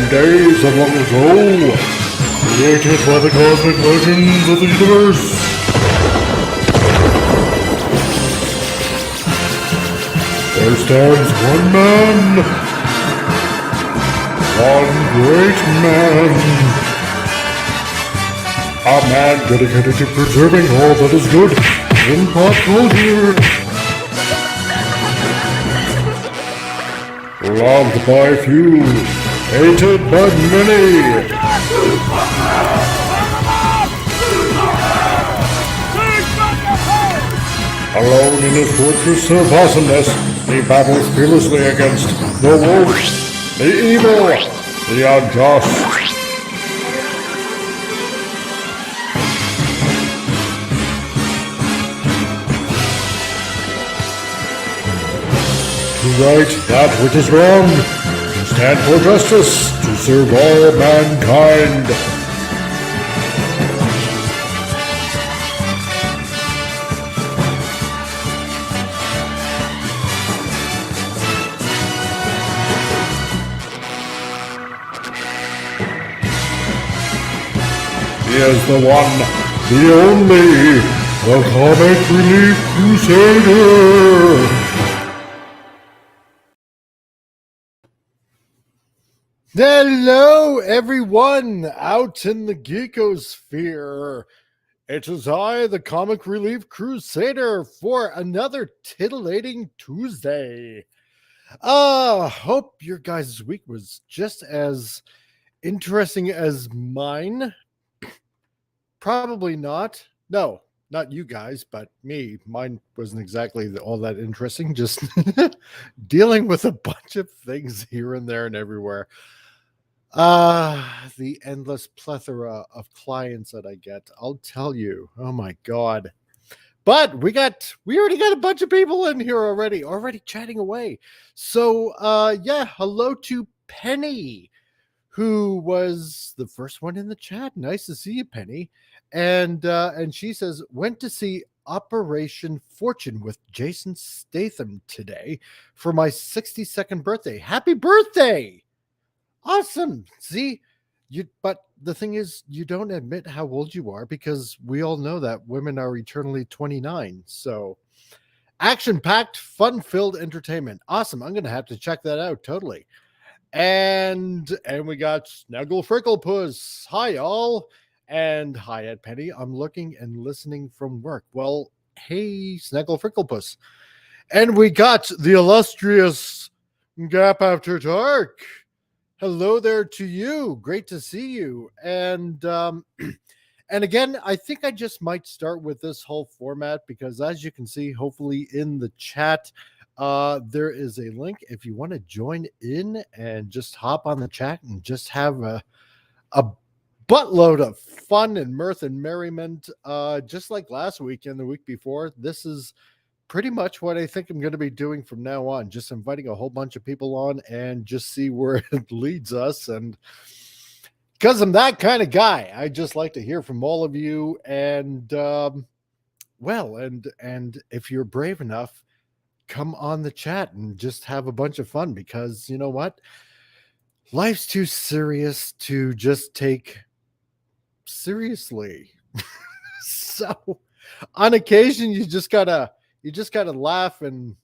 days of long ago, created by the cosmic legends of the universe. There stands one man, one great man. A man dedicated to preserving all that is good in pop culture. Loved by few, hated by many. Alone in his fortress of awesomeness, he battles fearlessly against the wolf, the evil, the unjust. To right that which is wrong, to stand for justice, to serve all mankind. He is the one, the only, the Comic Relief Crusader. Hello, everyone out in the Geekosphere. It is I, the Comic Relief Crusader, for another Titillating Tuesday. Hope your guys' week was just as interesting as mine. Probably not. No, not you guys, but me. Mine wasn't exactly all that interesting, just dealing with a bunch of things here and there and everywhere. The endless plethora of clients that I get, I'll tell you. Oh my god. But we already got a bunch of people in here already chatting away. So yeah, hello to Penny, who was the first one in the chat. Nice to see you, Penny. And she says, went to see Operation Fortune with Jason Statham today for my 62nd birthday. Happy birthday! Awesome. See, but the thing is, you don't admit how old you are because we all know that women are eternally 29. So action-packed, fun-filled entertainment. Awesome. I'm gonna have to check that out totally. And we got Snuggle Fricklepuss. Hi, all. And hi, Ed Penny. I'm looking and listening from work. Well, hey, Snuggle Fricklepuss. And we got the illustrious Gap After Dark. Hello there to you. Great to see you. And and again, I think I just might start with this whole format because as you can see, hopefully in the chat, there is a link if you want to join in and just hop on the chat and just have a buttload of fun and mirth and merriment. Just like last week and the week before, this is pretty much what I think I'm going to be doing from now on, just inviting a whole bunch of people on and just see where it leads us. And because I'm that kind of guy, I just like to hear from all of you. And well, and if you're brave enough, come on the chat and just have a bunch of fun, because you know what? Life's too serious to just take seriously. So on occasion, you just gotta laugh and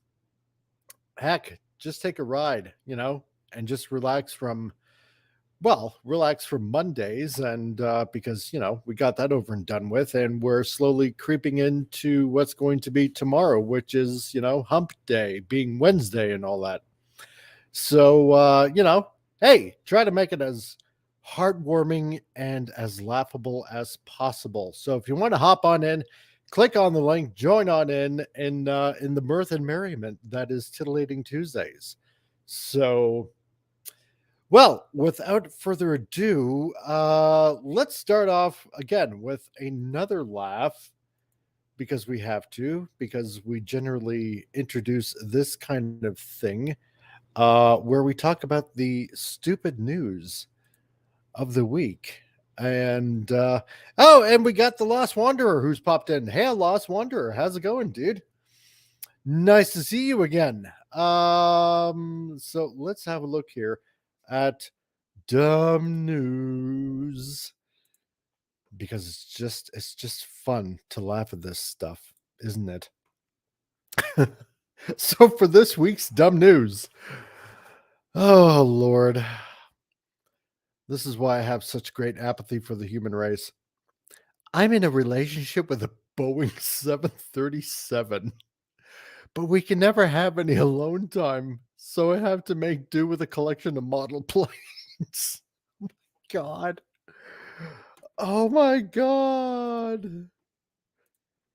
heck, just take a ride, and just relax from Mondays. And because, we got that over and done with, and we're slowly creeping into what's going to be tomorrow, which is, hump day being Wednesday and all that. So, hey, try to make it as heartwarming and as laughable as possible. So if you want to hop on in, click on the link, join on in the mirth and merriment that is Titillating Tuesdays. So, well, without further ado, let's start off again with another laugh, because we have to, because we generally introduce this kind of thing where we talk about the stupid news of the week. And and we got the Lost Wanderer who's popped in. Hey, Lost Wanderer, how's it going, dude? Nice to see you again. So let's have a look here at dumb news, because it's just fun to laugh at this stuff, isn't it? So for this week's dumb news, oh Lord, this is why I have such great apathy for the human race. I'm in a relationship with a Boeing 737, but we can never have any alone time, so I have to make do with a collection of model planes. God. Oh my God.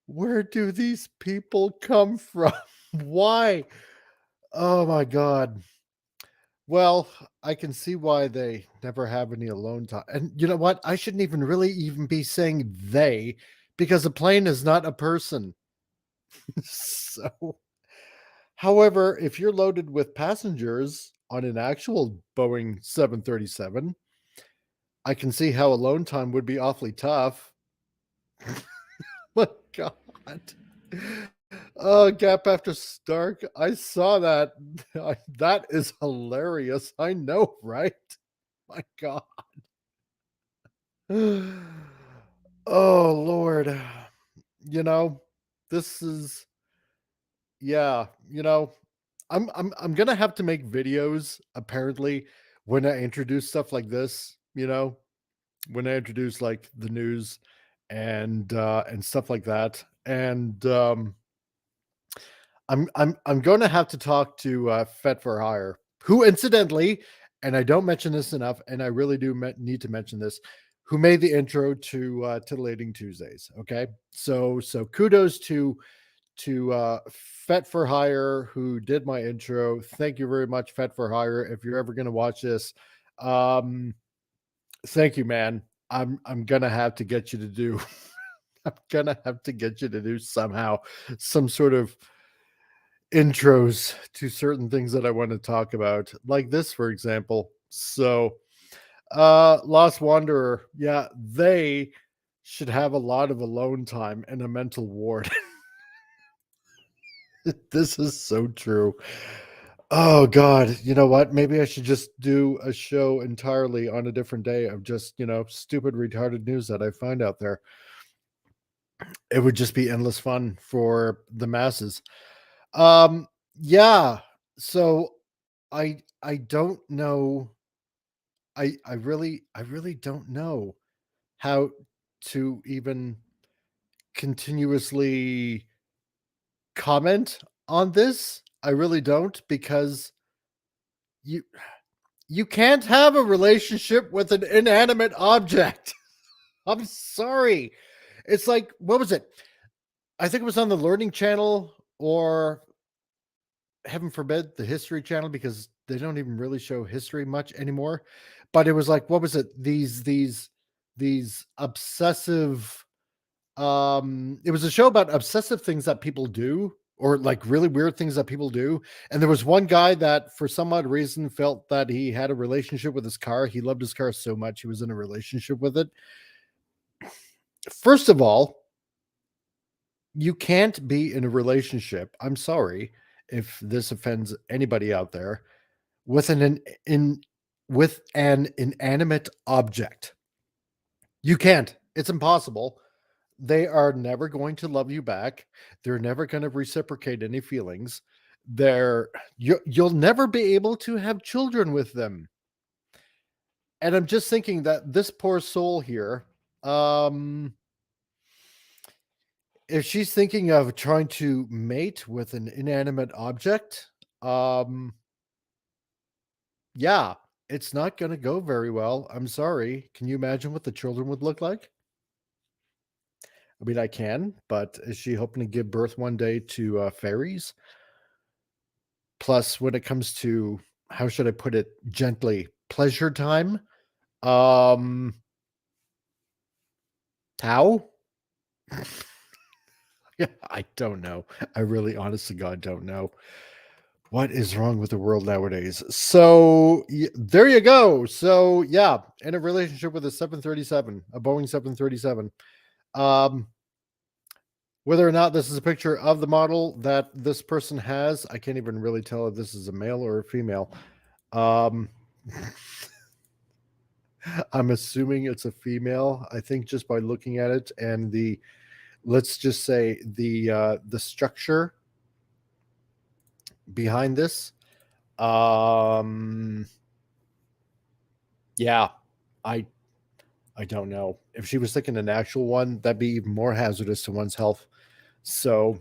Where do these people come from? Why? Oh my God. Well, I can see why they never have any alone time. And you know what? I shouldn't even be saying they, because a plane is not a person. So, however, if you're loaded with passengers on an actual Boeing 737, I can see how alone time would be awfully tough. My God. Oh, Gap After Stark. I saw that. That is hilarious. I know, right? My God. Oh, Lord. You know, this is, yeah, I'm gonna have to make videos apparently when I introduce stuff like this, when I introduce like the news and stuff like that. And I'm going to have to talk to Fet for Hire, who incidentally, and I don't mention this enough, and I really do need to mention this, who made the intro to Titillating Tuesdays. Okay, so kudos to Fet for Hire, who did my intro. Thank you very much, Fet for Hire. If you're ever going to watch this, um, thank you, man. I'm gonna have to get you to do. I'm gonna have to get you to do somehow some sort of intros to certain things that I want to talk about, like this, for example. So, Lost Wanderer, yeah, they should have a lot of alone time and a mental ward. This is so true. Oh God, you know what? Maybe I should just do a show entirely on a different day of just, stupid retarded news that I find out there. It would just be endless fun for the masses. Um, yeah. So I don't know. I really don't know how to even continuously comment on this. I really don't, because you you can't have a relationship with an inanimate object. I'm sorry. It's like, what was it? I think it was on the Learning Channel, or heaven forbid the History Channel, because they don't even really show history much anymore. But it was like, what was it? These obsessive, it was a show about obsessive things that people do, or like really weird things that people do. And there was one guy that for some odd reason felt that he had a relationship with his car. He loved his car so much he was in a relationship with it. First of all, you can't be in a relationship. I'm sorry if this offends anybody out there, with in with an inanimate object. You can't. It's impossible. They are never going to love you back. They're never going to reciprocate any feelings. You'll never be able to have children with them. And I'm just thinking that this poor soul here, um, if she's thinking of trying to mate with an inanimate object, um, yeah, it's not going to go very well. I'm sorry. Can you imagine what the children would look like? I mean, I can, but is she hoping to give birth one day to fairies? Plus, when it comes to, how should I put it gently, pleasure time, um, how? Yeah, I don't know. I really, honest to God, don't know. What is wrong with the world nowadays? So there you go. So yeah, in a relationship with a 737, a Boeing 737. Um, Whether or not this is a picture of the model that this person has, I can't even really tell if this is a male or a female. Um, I'm assuming it's a female. I think just by looking at it and let's just say the structure behind this. Um, yeah, I I don't know. If she was thinking an actual one, that'd be even more hazardous to one's health. So,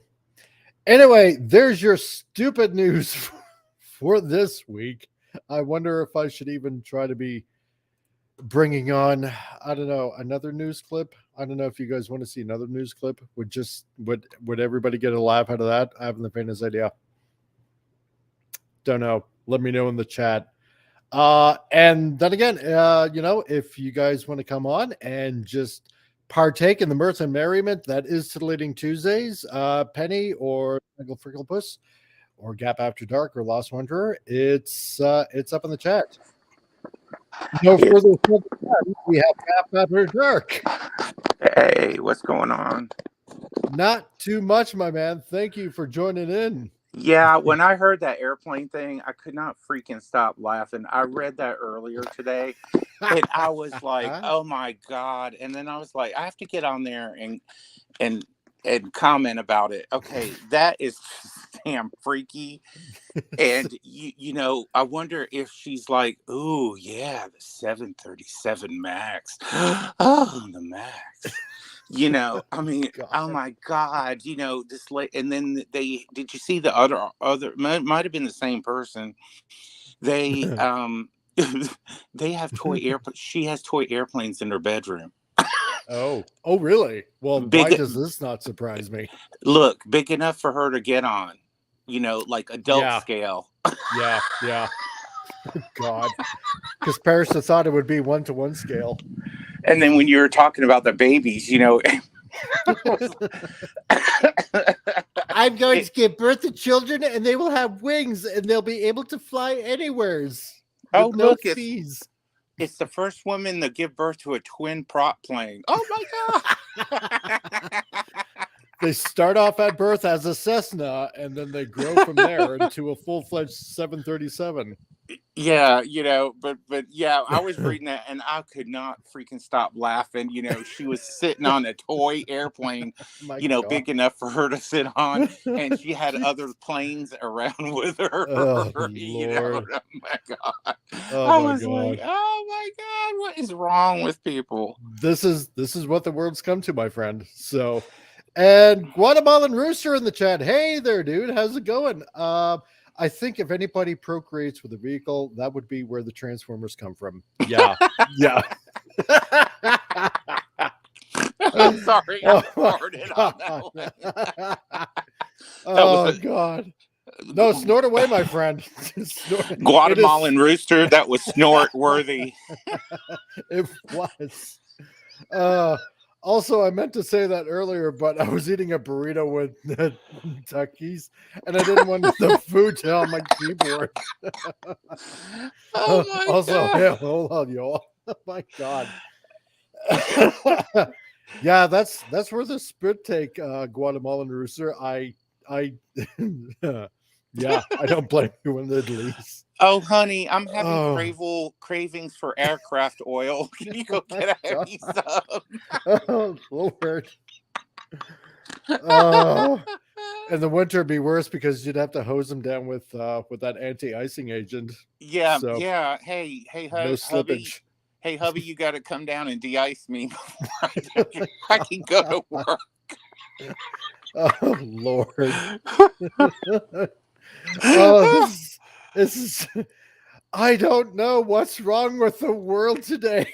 anyway, there's your stupid news for this week. I wonder if I should even try to be bringing on, I don't know, another news clip. I don't know if you guys want to see another news clip. Would everybody get a laugh out of that? I haven't the faintest idea. Don't know. Let me know in the chat. And then again, if you guys want to come on and just partake in the mirth and merriment that is Titillating Tuesdays, Penny or Frickle Puss or Gap After Dark or Lost Wanderer, it's up in the chat. No further ado, we have Gap After Dark. Hey, what's going on? Not too much, my man. Thank you for joining in. Yeah, when I heard that airplane thing, I could not freaking stop laughing. I read that earlier today, and I was like, "Oh my god!" And then I was like, "I have to get on there and comment about it." Okay, that is damn freaky. And I wonder if she's like, "Ooh, yeah, the 737 Max. Oh, the Max." I mean, God. Oh my God, this late, and then did you see the other might have been the same person. They they have she has toy airplanes in her bedroom. Oh, really? Well, why does this not surprise me? Look, big enough for her to get on, like adult scale. Yeah. God, because Paris thought it would be 1-to-1 scale. And then when you were talking about the babies, I'm going to give birth to children and they will have wings and they'll be able to fly anywheres. Oh, look, it's the first woman to give birth to a twin prop plane. Oh my God. They start off at birth as a Cessna and then they grow from there into a full-fledged 737. Yeah, but yeah, I was reading that and I could not freaking stop laughing. She was sitting on a toy airplane, big enough for her to sit on, and she had other planes around with her. Oh, Oh my God. Oh my God. Like, oh my God, what is wrong with people? This is what the world's come to, my friend. So, and Guatemalan Rooster in the chat. Hey there, dude. How's it going? I think if anybody procreates with a vehicle, that would be where the Transformers come from. Yeah. Yeah. I'm sorry. I farted on that one. Oh, God. No, snort away, my friend. Guatemalan Rooster, that was snort worthy. It was. Also, I meant to say that earlier, but I was eating a burrito with Takis, and I didn't want the food to on my keyboard. Oh my also, God. Yeah, hold on, y'all. Oh my God. Yeah, that's where the spit take, Guatemalan Rooster. Yeah, I don't blame you in the least. Oh, honey, I'm having cravings for aircraft oil. Can you go get me some? Oh, Lord. In the winter, it'd be worse because you'd have to hose them down with that anti-icing agent. Yeah, so, yeah. Hey, no slippage. Hey, hubby, you got to come down and de-ice me before I can go to work. Oh, Lord. Oh, this is. I don't know what's wrong with the world today.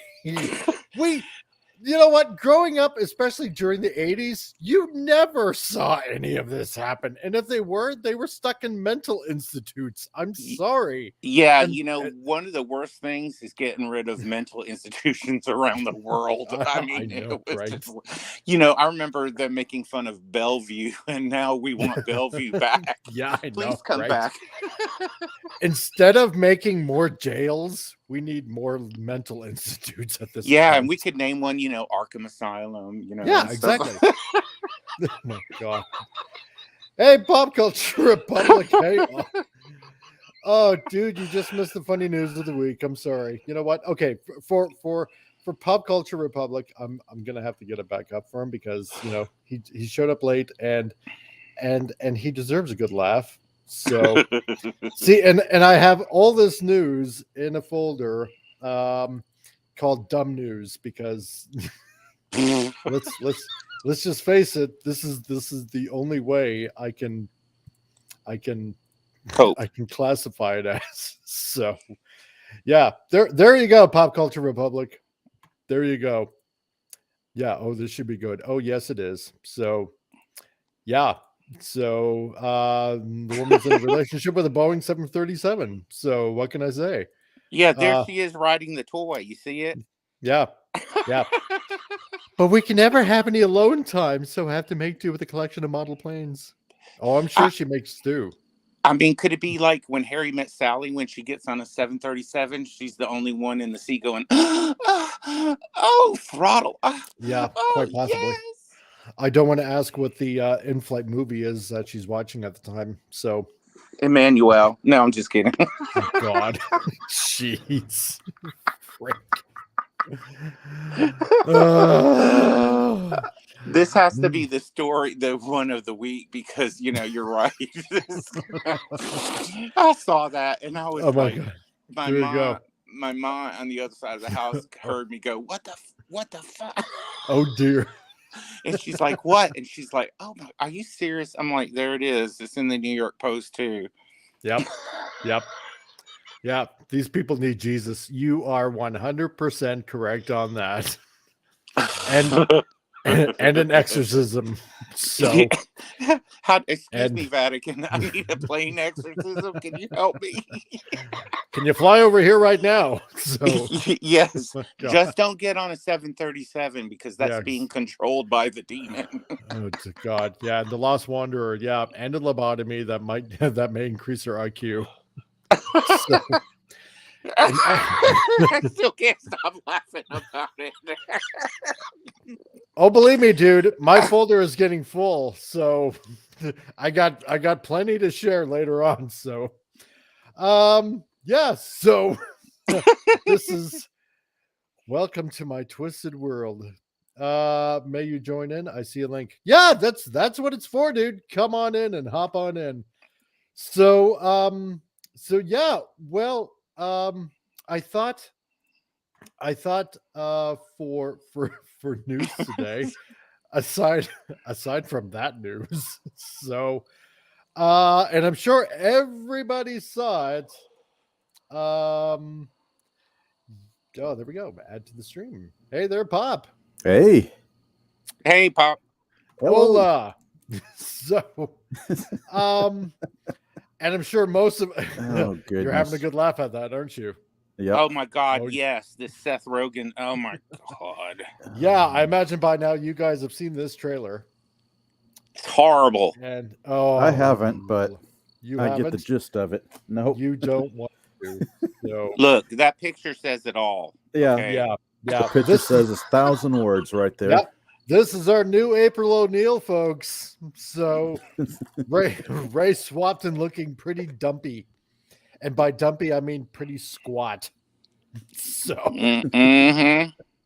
You know what? Growing up, especially during the 80s, you never saw any of this happen. And if they were stuck in mental institutes. I'm sorry. Yeah, one of the worst things is getting rid of mental institutions around the world. I mean, I know, right? I remember them making fun of Bellevue, and now we want Bellevue back. Yeah, I know. Please come back. Instead of making more jails, we need more mental institutes at this point. And we could name one, Arkham Asylum, Yeah, exactly. Oh my God. Hey, Pop Culture Republic. Hey. Oh, dude, you just missed the funny news of the week. I'm sorry. You know what? Okay, for Pop Culture Republic, I'm gonna have to get it back up for him because he showed up late and he deserves a good laugh. So see, and I have all this news in a folder called dumb news because let's just face it, this is the only way I can Cope. classify it as. So yeah, there you go, Pop Culture Republic. There you go. Yeah, oh, this should be good. Oh, yes, it is. So yeah. So the woman's in a relationship with a Boeing 737. So what can I say? Yeah, there she is riding the toy. You see it? Yeah. Yeah. But we can never have any alone time, so I have to make do with a collection of model planes. Oh, I'm sure she makes do. I mean, could it be like when Harry Met Sally, when she gets on a 737, she's the only one in the seat going, oh, throttle. Yeah, Oh, quite possibly. yes. I don't want to ask what the in-flight movie is that she's watching at the time. So, Emmanuel. No, I'm just kidding. oh, God. Jeez. Frick. This has to be the story, the one of the week, because you're right. I saw that and I was my God. My mom on the other side of the house heard me go, what the fuck? Oh dear. And she's like, what? And she's like, oh my, are you serious? I'm like, there it is. It's in the New York Post too. Yep. Yeah, these people need Jesus. You are 100% correct on that. And an exorcism. So, excuse me, Vatican. I need a plane exorcism. Can you help me? Can you fly over here right now? So, yes. Just don't get on a 737 because that's being controlled by the demon. Oh God, yeah, the Lost Wanderer, yeah, and a lobotomy that may increase her IQ. So, I still can't stop laughing about it. Oh, believe me, dude, my folder is getting full, so I got plenty to share later on. So, yeah, so this is welcome to my twisted world. May you join in? I see a link. Yeah, that's what it's for, dude. Come on in and hop on in. So, so yeah, well, I thought for news today, aside from that news, so and I'm sure everybody saw it. Oh, there we go. Add to the stream. Hey there, Pop. Hey, Pop. Hola. So, and I'm sure most of you're having a good laugh at that, aren't you? Yeah. Oh my God, yes. This Seth Rogen. Oh my God. Yeah, I imagine by now you guys have seen this trailer. It's horrible. And I haven't, but I get the gist of it. No, you don't want to. So. Look, that picture says it all. Yeah, okay? Yeah. The picture says 1,000 words right there. Yep. This is our new April O'Neil, folks. So Ray swapped and looking pretty dumpy. And by dumpy, I mean pretty squat. So,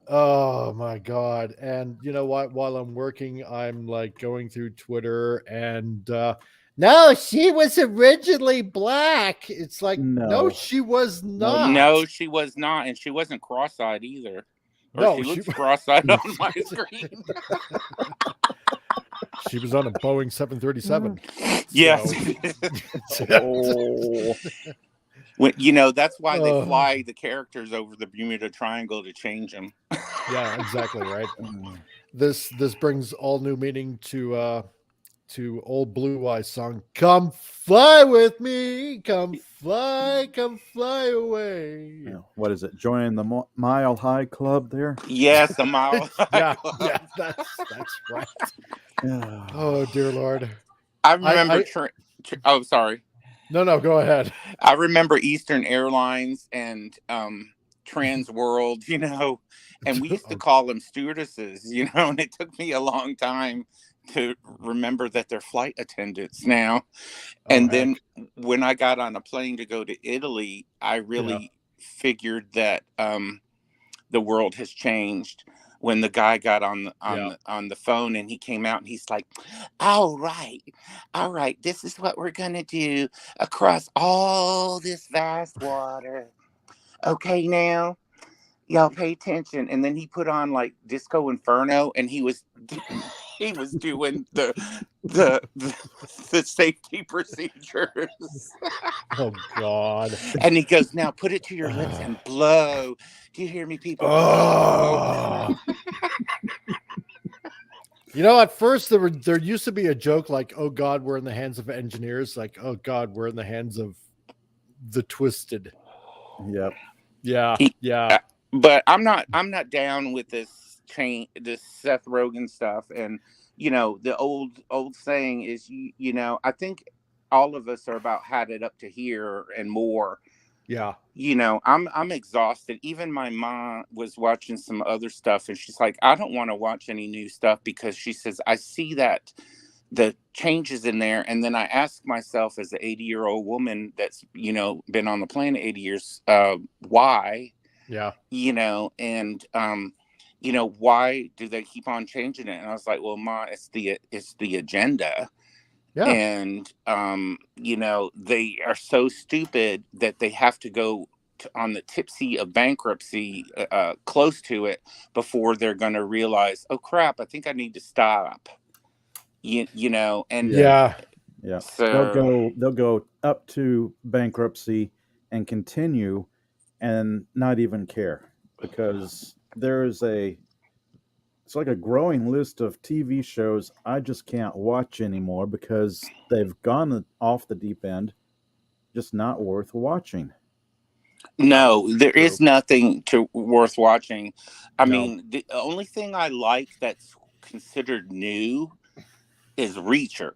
oh my God. And you know what? While I'm working, I'm like going through Twitter and no, she was originally black. It's like, no, she was not. No, she was not. And she wasn't cross-eyed either. Or No, she looks cross-eyed on my screen. She was on a Boeing 737. Yes. Oh. That's why they fly the characters over the Bermuda Triangle to change them. Yeah, exactly right. This brings all new meaning to Old Blue Eyes song. Come fly with me, come fly away. What is it? Join the Mile High Club there? Yes, the Mile High Club. Yeah, that's right. Oh dear Lord. I remember. Oh, sorry. No, go ahead. I remember Eastern Airlines and Trans World, and we used to call them stewardesses, and it took me a long time to remember that they're flight attendants now. Oh, And heck. then when I got on a plane to go to Italy, I really figured that the world has changed. When the guy got on the phone and he came out and he's like, all right, this is what we're gonna do across all this vast water. Okay, now y'all pay attention. And then he put on like Disco Inferno, and he was he was doing the safety procedures. Oh, God. And he goes, now put it to your lips and blow. Do you hear me, people? Blow. Oh. You know, at first there used to be a joke like, "Oh God, we're in the hands of engineers." Like, "Oh God, we're in the hands of the twisted." Yep. Yeah, He- yeah, But I'm not down with this Seth Rogen stuff. And the old saying is, I think all of us are about had it up to here and more. yeah. I'm exhausted. Even my mom was watching some other stuff, and she's like, I don't want to watch any new stuff, because she says, I see that the changes in there. And then I ask myself, as an 80-year-old woman that's, been on the planet 80 years, why? Yeah. And why do they keep on changing it? And I was like, well, Ma, it's the agenda. Yeah. And they are so stupid that they have to go on the tipsy of bankruptcy, close to it, before they're going to realize, oh crap, I think I need to stop. And Yeah. Yeah. so They'll go up to bankruptcy and continue and not even care, because it's like a growing list of TV shows I just can't watch anymore because they've gone off the deep end, just not worth watching. no, there True. is nothing worth watching. I No. mean, the only thing I like that's considered new is Reacher.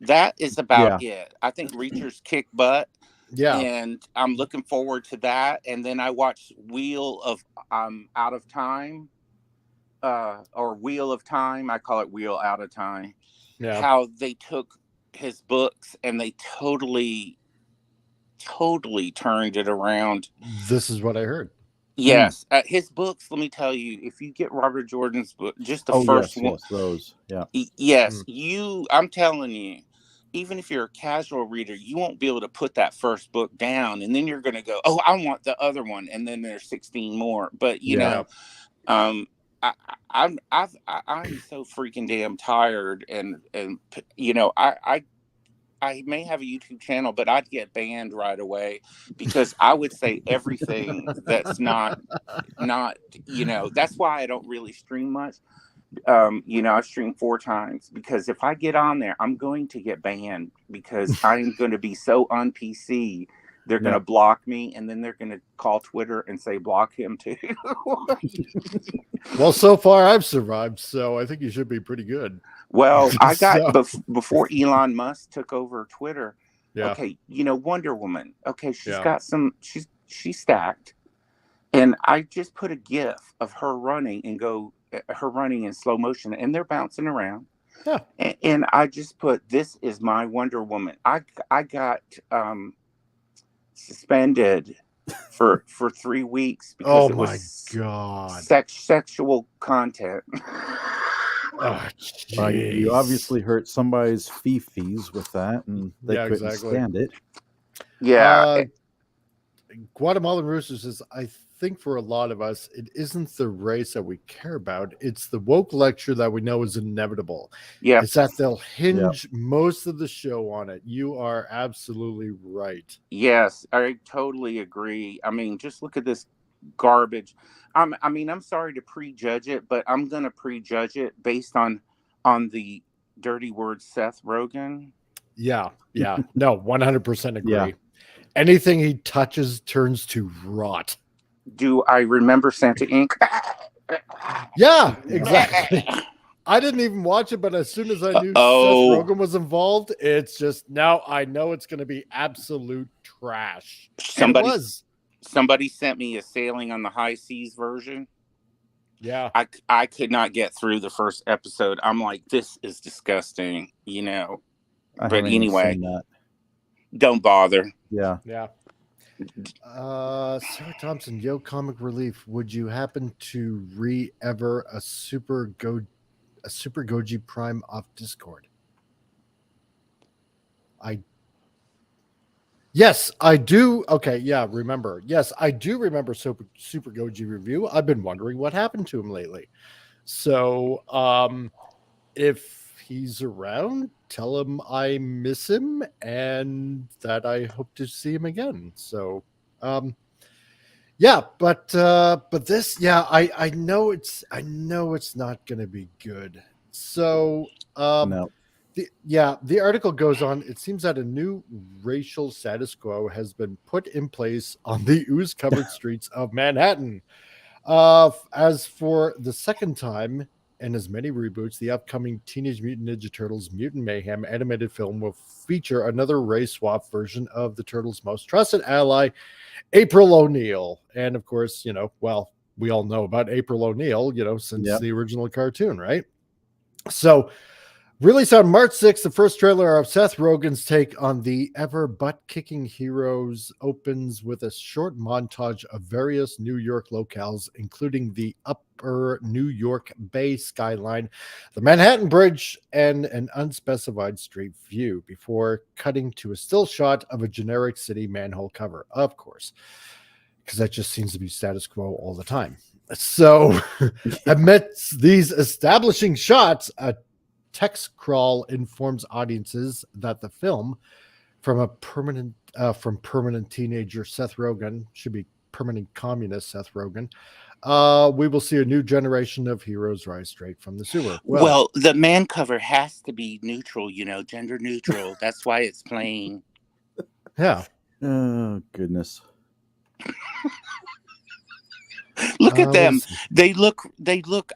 That is about it. I think Reacher's kick butt. Yeah. And I'm looking forward to that. And then I watched Wheel of Out of Time, or Wheel of Time. I call it Wheel Out of Time. Yeah. How they took his books and they totally turned it around. This is what I heard. Yes, his books. Let me tell you, if you get Robert Jordan's book, just the first one. Yes, those. Yeah. Yes, I'm telling you, even if you're a casual reader, you won't be able to put that first book down, and then you're going to go, "Oh, I want the other one," and then there's 16 more. But I'm so freaking damn tired, and I may have a YouTube channel, but I'd get banned right away, because I would say everything that's not. That's why I don't really stream much. I stream 4 times, because if I get on there, I'm going to get banned, because I'm going to be so on PC. They're going to block me, and then they're going to call Twitter and say block him too. Well, so far I've survived, so I think you should be pretty good. Well, I got before Elon Musk took over Twitter. Yeah. Okay, Wonder Woman. Okay, she's got some. She's stacked, and I just put a GIF of her running in slow motion, and they're bouncing around. Yeah. And I just put, this is my Wonder Woman. I got suspended for 3 weeks because it was God. sexual content. Oh, You obviously hurt somebody's fifis with that, and they couldn't stand it. Yeah. Guatemalan Rooster says, I think for a lot of us, it isn't the race that we care about. It's the woke lecture that we know is inevitable. Yeah. It's that they'll hinge most of the show on it. You are absolutely right. Yes, I totally agree. I mean, just look at this garbage. I'm sorry to prejudge it, but I'm going to prejudge it based on the dirty word Seth Rogen. Yeah. No, 100% agree. Yeah. Anything he touches turns to rot. Do I remember Santa Inc? Yeah, exactly. I didn't even watch it, but as soon as I knew Seth Rogen was involved, it's just, now I know it's going to be absolute trash. Somebody sent me a Sailing on the High Seas version. Yeah. I could not get through the first episode. I'm like, this is disgusting, I But haven't even anyway, seen that. don't bother. Yeah. Yeah. Sarah Thompson, Yo Comic Relief. Would you happen to ever a Super Goji Prime off Discord? Yes, I do. Okay, yeah, remember. Yes, I do remember Super Goji review. I've been wondering what happened to him lately. So, if he's around, tell him I miss him and that I hope to see him again. So, yeah, but this, yeah, I know it's not going to be good. So, No. the article goes on. It seems that a new racial status quo has been put in place on the ooze-covered streets of Manhattan. As for the second time in as many reboots, the upcoming Teenage Mutant Ninja Turtles Mutant Mayhem animated film will feature another race swap version of the Turtles' most trusted ally, April O'Neil. And of course, well, we all know about April O'Neil, since Yep. the original cartoon, right? So, released on March 6th, the first trailer of Seth Rogen's take on the ever butt-kicking heroes opens with a short montage of various New York locales, including the upper New York Bay skyline, the Manhattan Bridge, and an unspecified street view, before cutting to a still shot of a generic city manhole cover, of course, because that just seems to be status quo all the time. So, amidst these establishing shots, a text crawl informs audiences that the film from permanent teenager Seth Rogen, should be permanent communist Seth Rogen, we will see a new generation of heroes rise straight from the sewer. Well, the man cover has to be neutral, gender neutral. That's why it's playing. Yeah. Oh, goodness. Look at them. They look,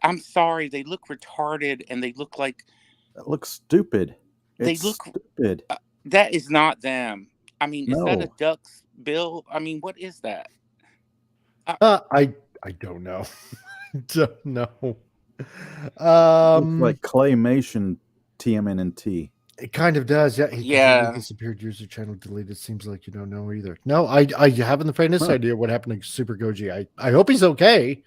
I'm sorry, they look retarded, and they look like... That looks stupid. They look stupid. That is not them. I mean, is that No. a duck's bill? I mean, what is that? I don't know. Don't know. Looks like claymation TMNT. It kind of does. Yeah. He completely disappeared. User channel deleted. Seems like you don't know either. No, I haven't the faintest idea what happened to Super Goji. I hope he's okay.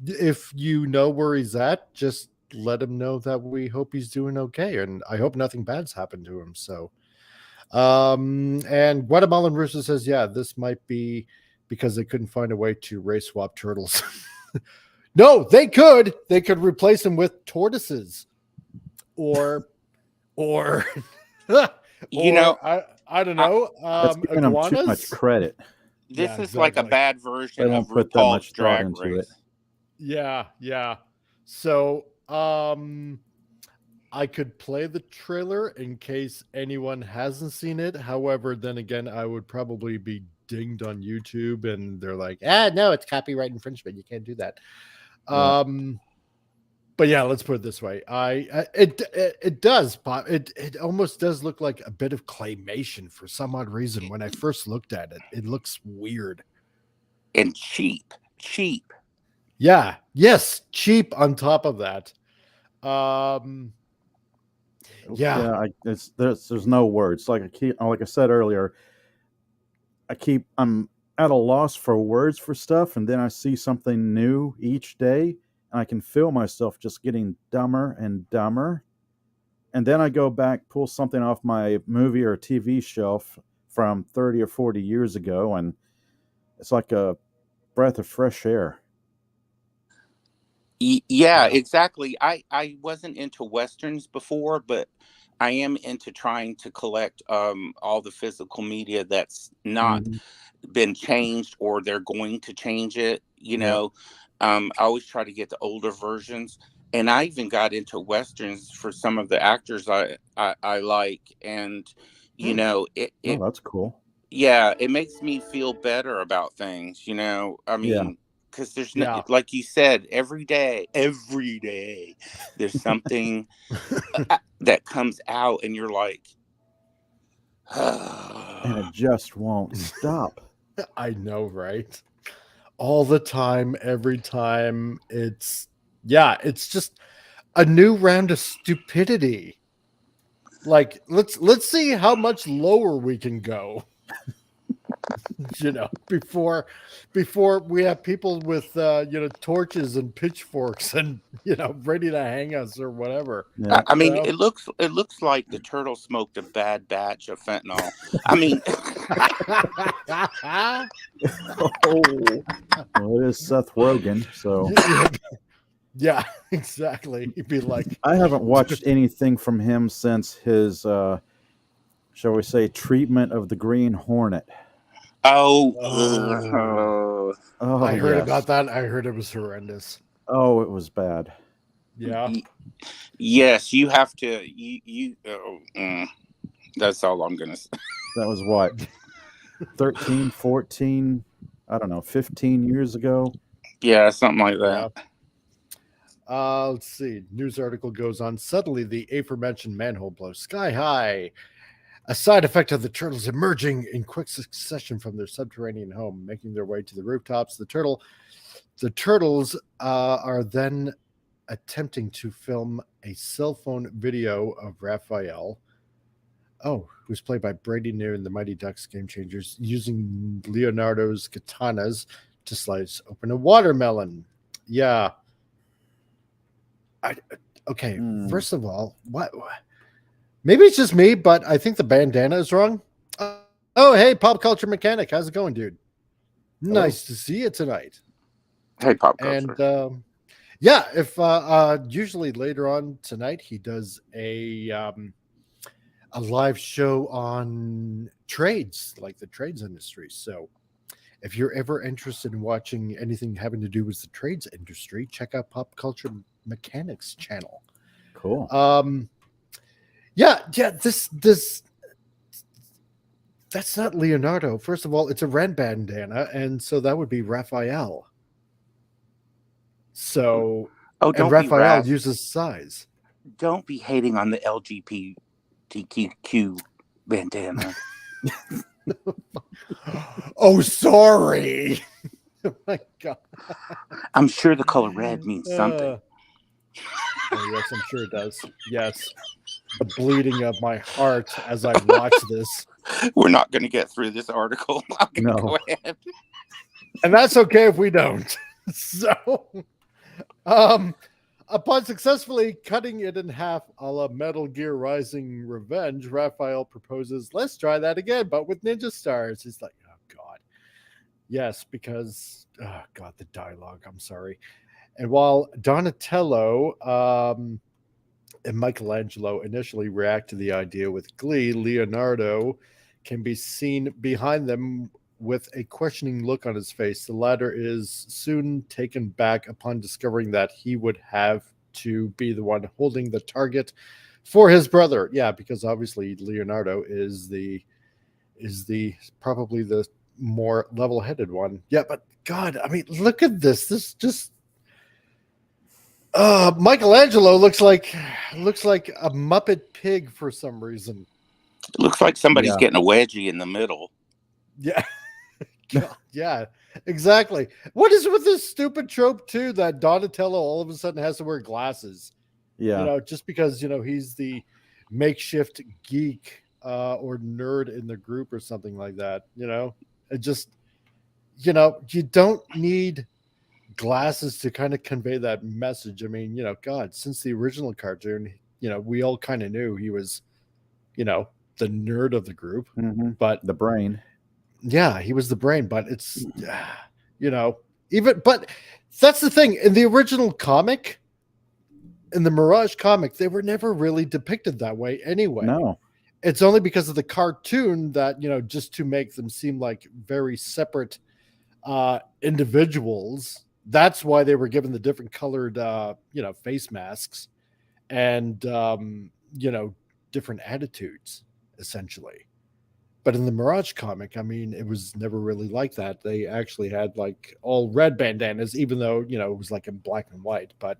If you know where he's at, just let him know that we hope he's doing okay, and I hope nothing bad's happened to him. So, and Guatemalan Rooster says, yeah, this might be because they couldn't find a way to race swap turtles. No, they could replace them with tortoises, or I don't know. That's giving them too much credit. This is like a bad version of put that much RuPaul's thought Drag into Race. it. Yeah. So, I could play the trailer in case anyone hasn't seen it. However, then again, I would probably be dinged on YouTube, and they're like, no, it's copyright infringement. You can't do that. Yeah. But yeah, let's put it this way. It does pop. It almost does look like a bit of claymation for some odd reason. When I first looked at it, it looks weird and cheap. Yeah. Yes. Cheap on top of that. Yeah. There's no words. Like I said earlier, I'm at a loss for words for stuff, and then I see something new each day, and I can feel myself just getting dumber and dumber. And then I go back, pull something off my movie or TV shelf from 30 or 40 years ago, and it's like a breath of fresh air. Yeah, exactly. I wasn't into Westerns before, but I am into trying to collect all the physical media that's not been changed, or they're going to change it. I always try to get the older versions, and I even got into Westerns for some of the actors I like, and that's cool. Yeah, it makes me feel better about things. I mean, because there's no, like you said, every day there's something that comes out, and you're like, and it just won't stop. I know, right? all the time, every time. It's just a new round of stupidity. Like, let's see how much lower we can go. Before we have people with torches and pitchforks and ready to hang us or whatever. Yeah. I mean, Yeah. it looks like the turtle smoked a bad batch of fentanyl. I mean, Oh, well, it is Seth Rogen, so Yeah, exactly. He'd be like, I haven't watched anything from him since his, shall we say, treatment of the Green Hornet. oh, oh, Oh I heard yes. about that. I heard it was horrendous. Oh, it was bad. Yeah. yes, you have to. That's all I'm gonna say. That was what, 13, 14, I don't know, 15 years ago. Yeah, something like Yeah. that. Let's see. News article goes on. Suddenly, the aforementioned manhole blows sky high. A side effect of the turtles emerging in quick succession from their subterranean home, making their way to the rooftops. The turtles are then attempting to film a cell phone video of Raphael, who's played by Brady New in the Mighty Ducks Game Changers, using Leonardo's katanas to slice open a watermelon. Yeah. Okay. First of all, what? Maybe it's just me, but I think the bandana is wrong. Oh, hey, Pop Culture Mechanic. How's it going, dude? Nice to see you tonight. Hey, Pop Culture. And if usually later on tonight he does a live show on trades, like the trades industry. So if you're ever interested in watching anything having to do with the trades industry, check out Pop Culture Mechanics channel. Cool. This that's not Leonardo. First of all, it's a red bandana, and so that would be Raphael. So, don't and Raphael uses size. Don't be hating on the LGBTQ bandana. Oh, sorry. Oh my God. I'm sure the color red means something. Yes, I'm sure it does. Yes. The bleeding of my heart as I watch this. We're not going to get through this article. I'm going to go ahead. And that's okay if we don't. So, upon successfully cutting it in half a la Metal Gear Rising Revenge, Raphael proposes, let's try that again, but with ninja stars. He's like, oh, God. Yes, because, oh, God, the dialogue. I'm sorry. And while Donatello and Michelangelo initially react to the idea with glee, Leonardo can be seen behind them with a questioning look on his face. The latter is soon taken back upon discovering that he would have to be the one holding the target for his brother. Yeah, because obviously Leonardo is probably the more level-headed one. Yeah, but God, I mean, look at this. This just Michelangelo looks like a Muppet pig for some reason. It looks like somebody's getting a wedgie in the middle. Yeah. God, yeah, exactly. What is with this stupid trope too that Donatello all of a sudden has to wear glasses? Yeah. Just because he's the makeshift geek or nerd in the group or something like that. It just you don't need glasses to kind of convey that message. I mean, God, since the original cartoon, we all kind of knew he was, the nerd of the group, but the brain. Yeah, he was the brain, but it's, but that's the thing. In the original comic, in the Mirage comic, they were never really depicted that way anyway. No. It's only because of the cartoon that, just to make them seem like very separate individuals. That's why they were given the different colored, face masks and, different attitudes, essentially. But in the Mirage comic, I mean, it was never really like that. They actually had like all red bandanas, even though, it was like in black and white. But,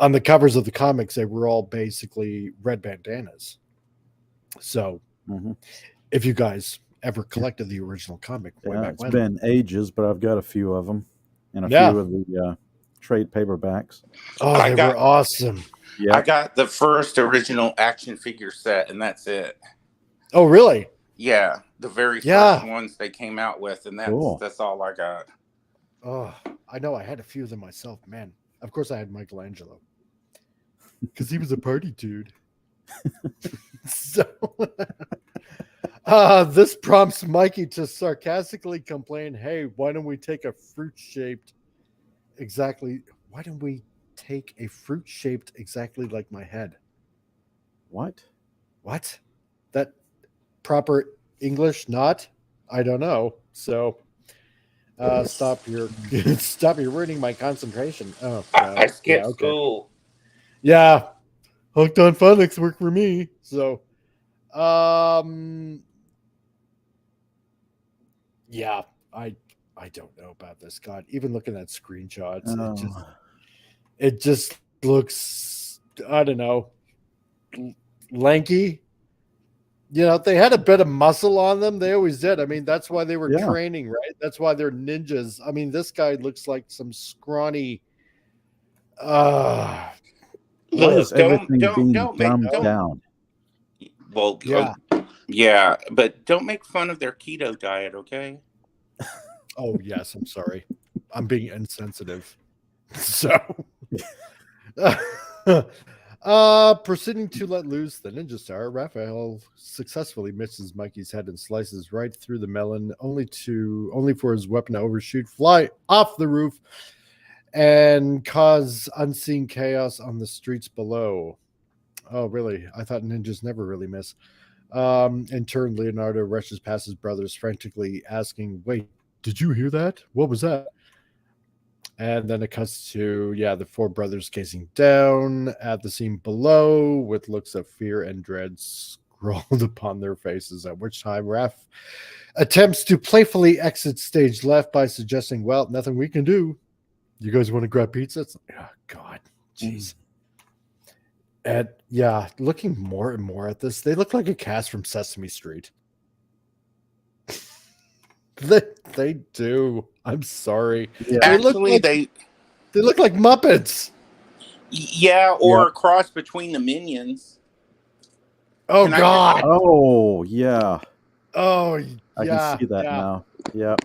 on the covers of the comics, they were all basically red bandanas. So if you guys ever collected the original comic way Yeah, back it's when. been ages, but I've got a few of them and a Yeah. few of the trade paperbacks. Oh, I they got- were awesome. Yeah. I got the first original action figure set, and that's it. Oh, really? Yeah, the very Yeah. first ones they came out with, and Cool. that's all I got. Oh, I know. I had a few of them myself, man. Of course, I had Michelangelo because he was a party dude. So, this prompts Mikey to sarcastically complain, "Hey, why don't we take a fruit-shaped exactly? Why don't we take a fruit-shaped exactly like my head? What? What? That proper English? Not? I don't know. So." Stop your ruining my concentration. Oh, I God. skipped Okay. school. Yeah, hooked on phonics work for me. So, yeah, I don't know about this. God, even looking at screenshots, Oh. it just looks, I don't know, lanky. You know, they had a bit of muscle on them. They always did. I mean, that's why they were Yeah. training, right? That's why they're ninjas. I mean, this guy looks like some scrawny. Why Look, is everything being don't dumbed down? Well, Yeah. yeah, but don't make fun of their keto diet, okay? Oh, yes. I'm sorry. I'm being insensitive. So, proceeding to let loose the ninja star, Raphael successfully misses Mikey's head and slices right through the melon, only for his weapon to overshoot, fly off the roof, and cause unseen chaos on the streets below. Oh, really? I thought ninjas never really miss. In turn, Leonardo rushes past his brothers, frantically asking, "Wait, did you hear that? What was that?" And then it cuts to, the four brothers gazing down at the scene below with looks of fear and dread scrawled upon their faces, at which time Raph attempts to playfully exit stage left by suggesting, "Well, nothing we can do. You guys want to grab pizza?" It's like, oh, God, jeez. And looking more and more at this, they look like a cast from Sesame Street. They do. I'm sorry. Yeah. Actually, they look like Muppets. or Yeah. a cross between the Minions. Oh, Can I God. Oh, yeah. Oh, I can see that now. Yep.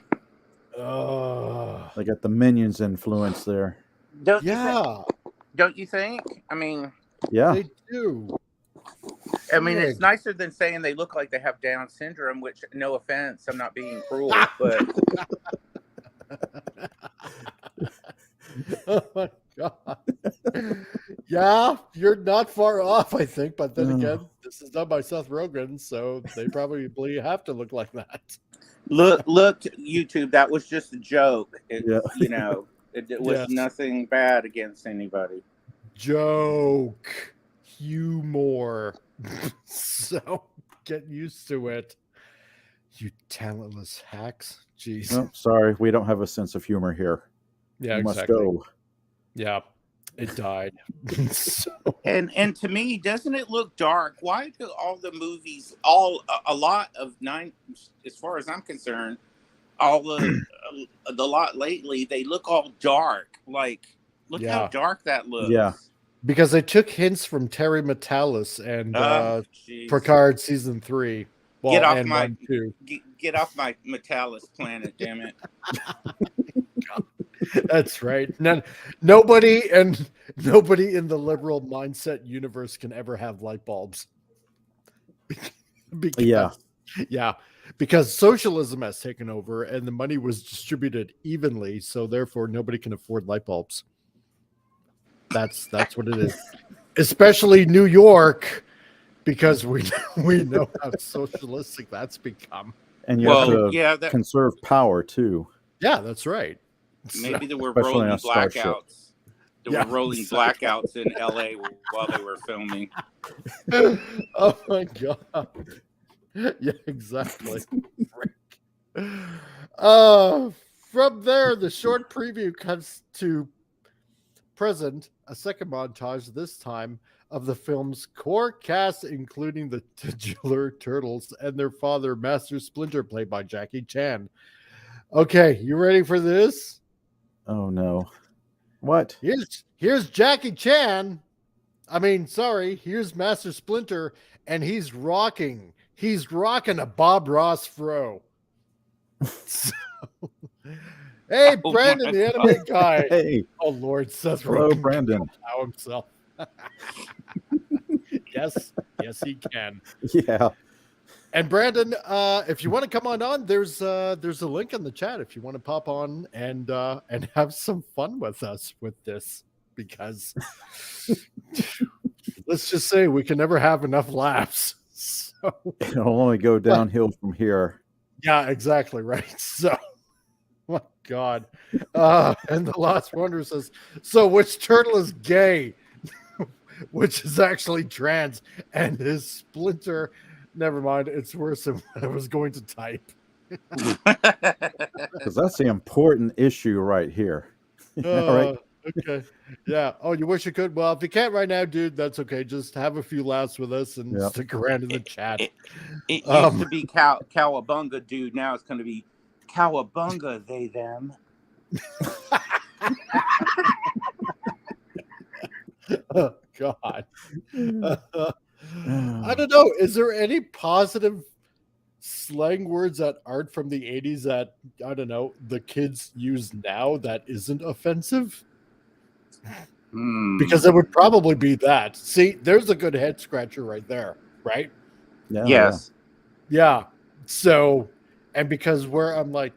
Oh, They got the Minions influence there. Don't you think? I mean, Yeah. they do. it's nicer than saying they look like they have Down syndrome, which, no offense, I'm not being cruel, but Oh my God. Yeah, you're not far off, I think. But then again, this is done by Seth Rogen, so they probably have to look like that. look, YouTube, that was just a joke. It was Yes. nothing bad against anybody. Joke. Humor. So get used to it. You talentless hacks. Jeez. Oh, sorry, we don't have a sense of humor here. Yeah, We must exactly. go. Yeah, it died. So, And to me, doesn't it look dark? Why do all the movies, a lot of as far as I'm concerned, all the lot lately, they look all dark. Like, look how dark that looks. Yeah. because they took hints from Terry Metalis and Jeez. Picard season 3. Well, Get off and my 1, 2. get off my Metalis planet, damn it. That's right. Nobody in the liberal mindset universe can ever have light bulbs. Because socialism has taken over and the money was distributed evenly, so therefore nobody can afford light bulbs. That's what it is. Especially New York, because we know how socialistic that's become. And you have to conserve power too. Yeah, that's right. Maybe there were Especially rolling on a starship. blackouts. There were rolling blackouts in LA while they were filming. Oh my God. Yeah, exactly. From there, the short preview cuts to present, a second montage, this time of the film's core cast, including the titular Turtles and their father, Master Splinter, played by Jackie Chan. Okay, you ready for this? Oh no. What? Here's Jackie Chan. Here's Master Splinter, and he's rocking a Bob Ross fro. So, hey, Oh Brandon, my the God. anime guy. Hey, Oh Lord, Seth hello, Rogen Brandon. can allow himself. Yes, he can. Yeah. And Brandon, if you want to come on, there's a link in the chat if you want to pop on and have some fun with us with this, because let's just say we can never have enough laughs. So It'll only go downhill from here. yeah, exactly right. So my God. And the Lost Wonder says, so which turtle is gay? Which is actually trans, and his Splinter. Never mind, it's worse than what I was going to type. Because that's the important issue right here. Right? Okay. Yeah. Oh, you wish you could? Well, if you can't right now, dude, that's okay. Just have a few laughs with us and Yep. stick around in the chat. It used to be Cowabunga, dude. Now it's going to be Cowabunga, they, them. Oh, God. I don't know. Is there any positive slang words that aren't from the 80s that, I don't know, the kids use now that isn't offensive? Because it would probably be that. See, there's a good head scratcher right there, right? Yeah, Yes. Yeah. So, and because I'm like,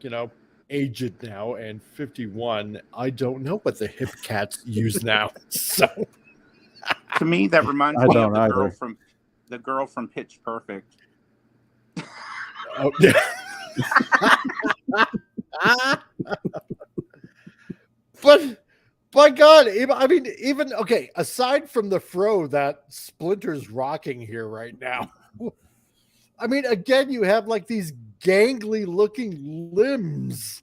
aged now and 51, I don't know what the hip cats use now. So, To me, that reminds I me don't of either. the girl from Pitch Perfect. oh, yeah. But by God, even okay, aside from the fro that Splinter's rocking here right now, I mean, again, you have like these gangly looking limbs.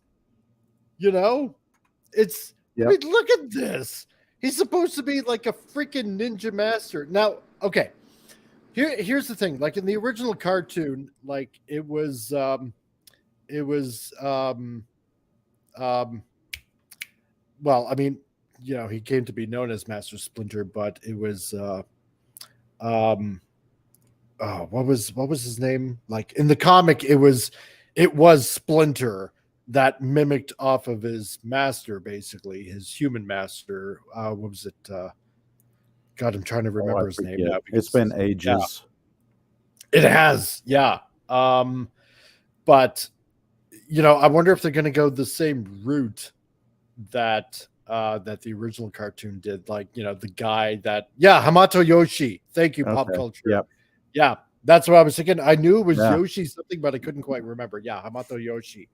It's Yep. I mean, look at this. He's supposed to be like a freaking ninja master. Now, okay. Here's the thing. Like in the original cartoon, like it was well, I mean, he came to be known as Master Splinter, but it was what was his name? Like in the comic, it was Splinter that mimicked off of his master, basically his human master. What was it? God, I'm trying to remember his name now. It's been ages. Yeah, it has, yeah. But I wonder if they're going to go the same route that the original cartoon did. Like, the guy that, Hamato Yoshi. Thank you, Pop Okay. Culture. Yep. Yeah, that's what I was thinking. I knew it was Yeah. Yoshi something, but I couldn't quite remember. Yeah, Hamato Yoshi.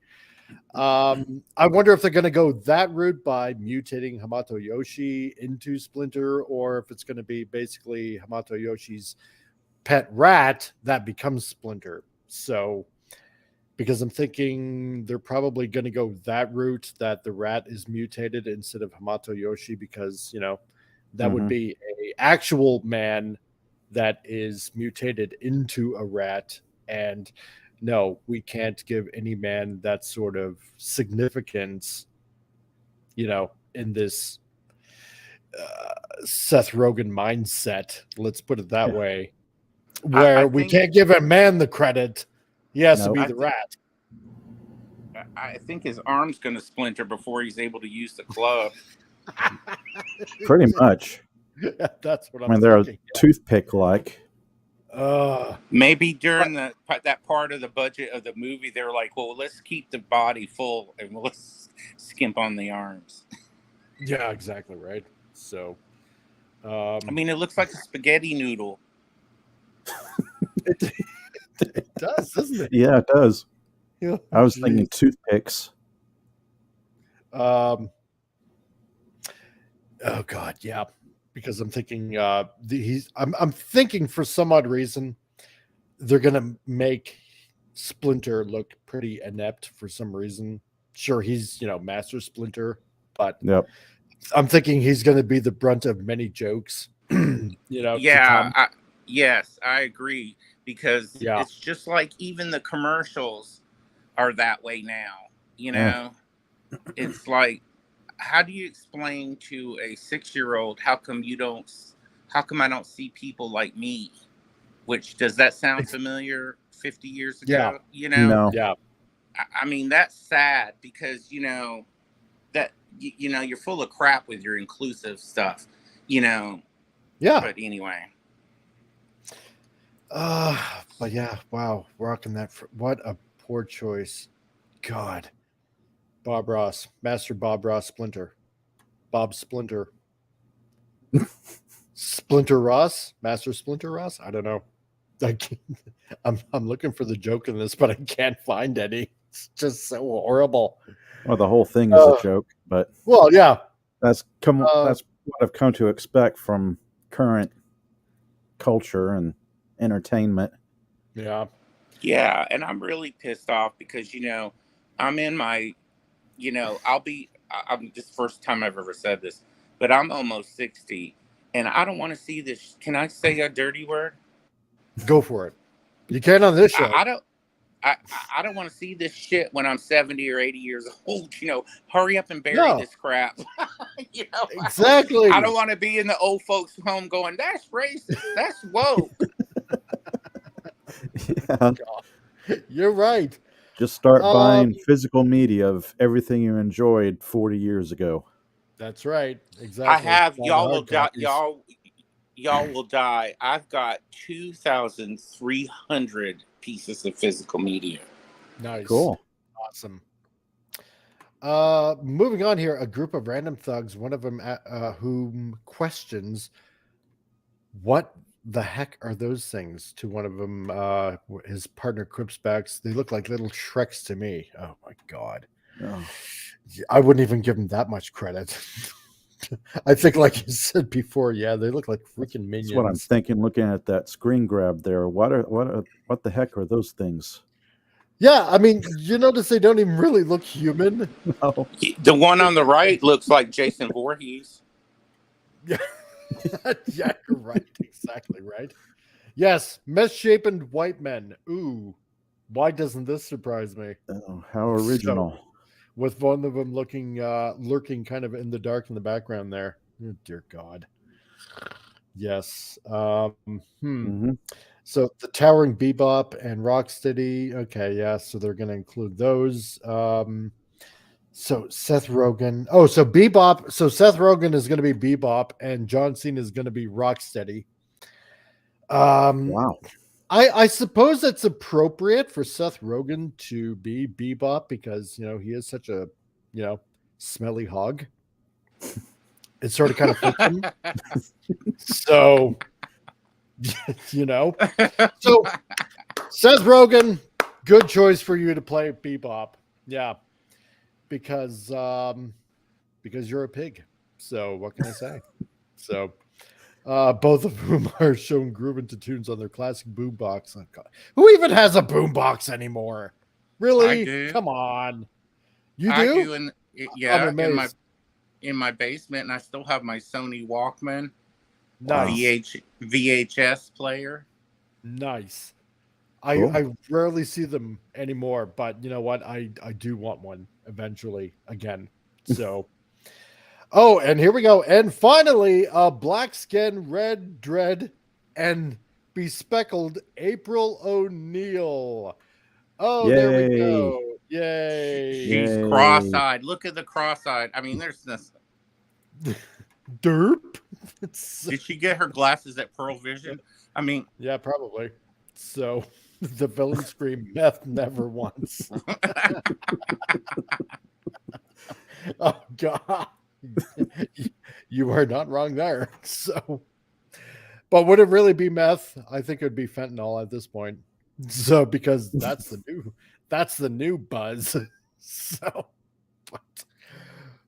I wonder if they're going to go that route by mutating Hamato Yoshi into Splinter, or if it's going to be basically Hamato Yoshi's pet rat that becomes Splinter. So, because I'm thinking they're probably going to go that route, that the rat is mutated instead of Hamato Yoshi, because that would be a actual man that is mutated into a rat. And no, we can't give any man that sort of significance, in this Seth Rogen mindset. Let's put it that way, where we can't give a man the credit. He has to be the rat. I think his arm's going to splinter before he's able to use the club. Pretty much. That's what I mean, they're toothpick-like. Maybe during that part of the budget of the movie, they're like, well, let's keep the body full and let's skimp on the arms. Yeah, exactly right. So, I mean, it looks like a spaghetti noodle. It does, doesn't it? Yeah, it does. Yeah. I was thinking toothpicks. Oh God, yeah. Because I'm thinking I'm thinking for some odd reason they're gonna make Splinter look pretty inept for some reason. Sure, he's Master Splinter, but Yep. I'm thinking he's gonna be the brunt of many jokes you know, to Yeah, come. yes, I agree, because Yeah. it's just like even the commercials are that way now. You Yeah. know, it's like, how do you explain to a 6-year-old how come I don't see people like me? Which, does that sound familiar 50 years Yeah. ago? You know, No. Yeah. I mean, that's sad, because, that, you're full of crap with your inclusive stuff, Yeah. but anyway. But yeah, wow, rocking that. What a poor choice. God. Bob Ross, Master Bob Ross Splinter. Bob Splinter. Splinter Ross? Master Splinter Ross? I don't know. I'm looking for the joke in this, but I can't find any. It's just so horrible. Well, the whole thing is a joke, but Well, yeah. that's what I've come to expect from current culture and entertainment. Yeah. Yeah, and I'm really pissed off because, I'm in my, I'm this is the first time I've ever said this, but I'm almost 60, and I don't want to see this. Can I say a dirty word? Go for it. You can on this show. I don't. I don't want to see this shit when I'm 70 or 80 years old. Hurry up and bury this crap. Exactly. I don't want to be in the old folks' home going, "That's racist. That's woke." Yeah. You're right. Just start buying physical media of everything you enjoyed 40 years ago. That's right. Exactly. I have. All Y'all the will hard die. copies. Y'all will die. I've got 2,300 pieces of physical media. Nice. Cool. Awesome. Moving on here, a group of random thugs, one of them whom questions, what the heck are those things? To one of them, his partner quips back, they look like little Shreks to me. Oh my God. Oh. I wouldn't even give them that much credit. I think, like you said before, yeah, they look like freaking minions. That's what I'm thinking, looking at that screen grab there. What the heck are those things? Yeah, I mean, you notice they don't even really look human. No. The one on the right looks like Jason Voorhees. Yeah, yeah, you're right. Exactly right. Yes, misshapen white men. Ooh, why doesn't this surprise me? Oh, how original. So, with one of them lurking kind of in the dark in the background there. Oh, dear God. Yes. Mm-hmm. So the Towering Bebop and Rocksteady. Okay, yeah. So they're going to include those. So Seth Rogen. Oh, so Bebop. So Seth Rogen is going to be Bebop, and John Cena is going to be Rocksteady. Wow. I suppose it's appropriate for Seth Rogen to be Bebop because he is such a smelly hog. It sort of kind of fits him. So so Seth Rogen, good choice for you to play Bebop. Yeah, because you're a pig. So what can I say? So both of whom are showing grooving to tunes on their classic boombox. Oh, God. Who even has a boombox anymore? Really? I do. Come on. You do? I do, and I'm amazed. in my basement, and I still have my Sony Walkman. Nice. VHS player. Nice. Cool. I rarely see them anymore, but you know what? I do want one eventually again. So oh, and here we go. And finally, a black skin, red dread, and bespeckled April O'Neil. Oh, there we go. Yay. She's cross-eyed. Look at the cross-eyed. I mean, there's this. Derp. Did she get her glasses at Pearl Vision? I mean, yeah, probably. So the villain screamed meth never once. Oh, God. You are not wrong there. So, but would it really be meth? I think it would be fentanyl at this point. So, because that's the new buzz. So,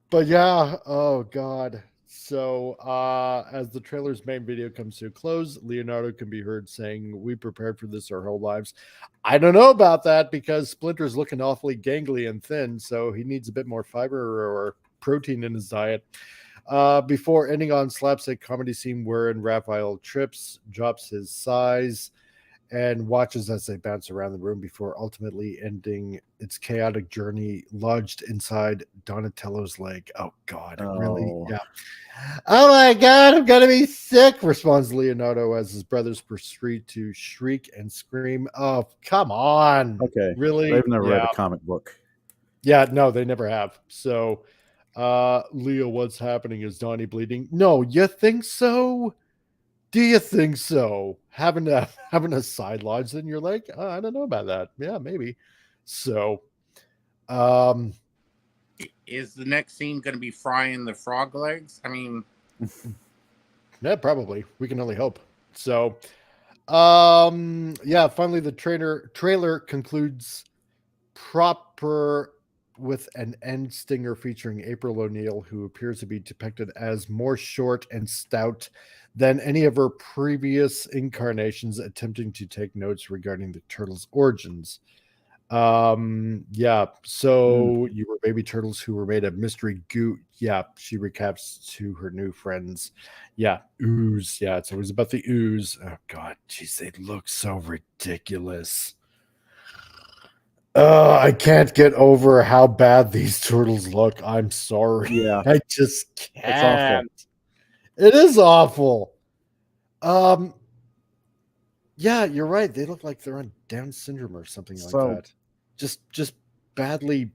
but yeah, oh God. So, as the trailer's main video comes to a close, Leonardo can be heard saying, "We prepared for this our whole lives." I don't know about that because Splinter's looking awfully gangly and thin, so he needs a bit more fiber or protein in his diet. before ending on slapstick comedy scene wherein Raphael trips, drops his size, and watches as they bounce around the room before ultimately ending its chaotic journey lodged inside Donatello's leg. Oh God, really? Oh. Yeah. Oh my God, I'm gonna be sick, responds Leonardo as his brothers proceed to shriek and scream. Oh, come on. Okay. Really? They've never read Yeah. a comic book. Yeah, no, they never have. So, Leo, what's happening? Is Donnie bleeding? No, you think so? Do you think so? Having a side lodge in your leg? I don't know about that. Yeah, maybe. So, um, Is the next scene going to be frying the frog legs? I mean, yeah, probably. We can only hope. So, yeah. Finally, the trailer concludes proper with an end stinger featuring April O'Neil, who appears to be depicted as more short and stout than any of her previous incarnations, attempting to take notes regarding the turtles' origins. Yeah, so you were baby turtles who were made of mystery goo. Yeah, she recaps to her new friends. Yeah, ooze. Yeah, it's always about the ooze. Oh God, geez, they look so ridiculous. I can't get over how bad these turtles look. I'm sorry. Yeah. I just It's awful. can't. It is awful. Um, yeah, you're right. They look like they're on Down syndrome or something like So- that. Just badly they're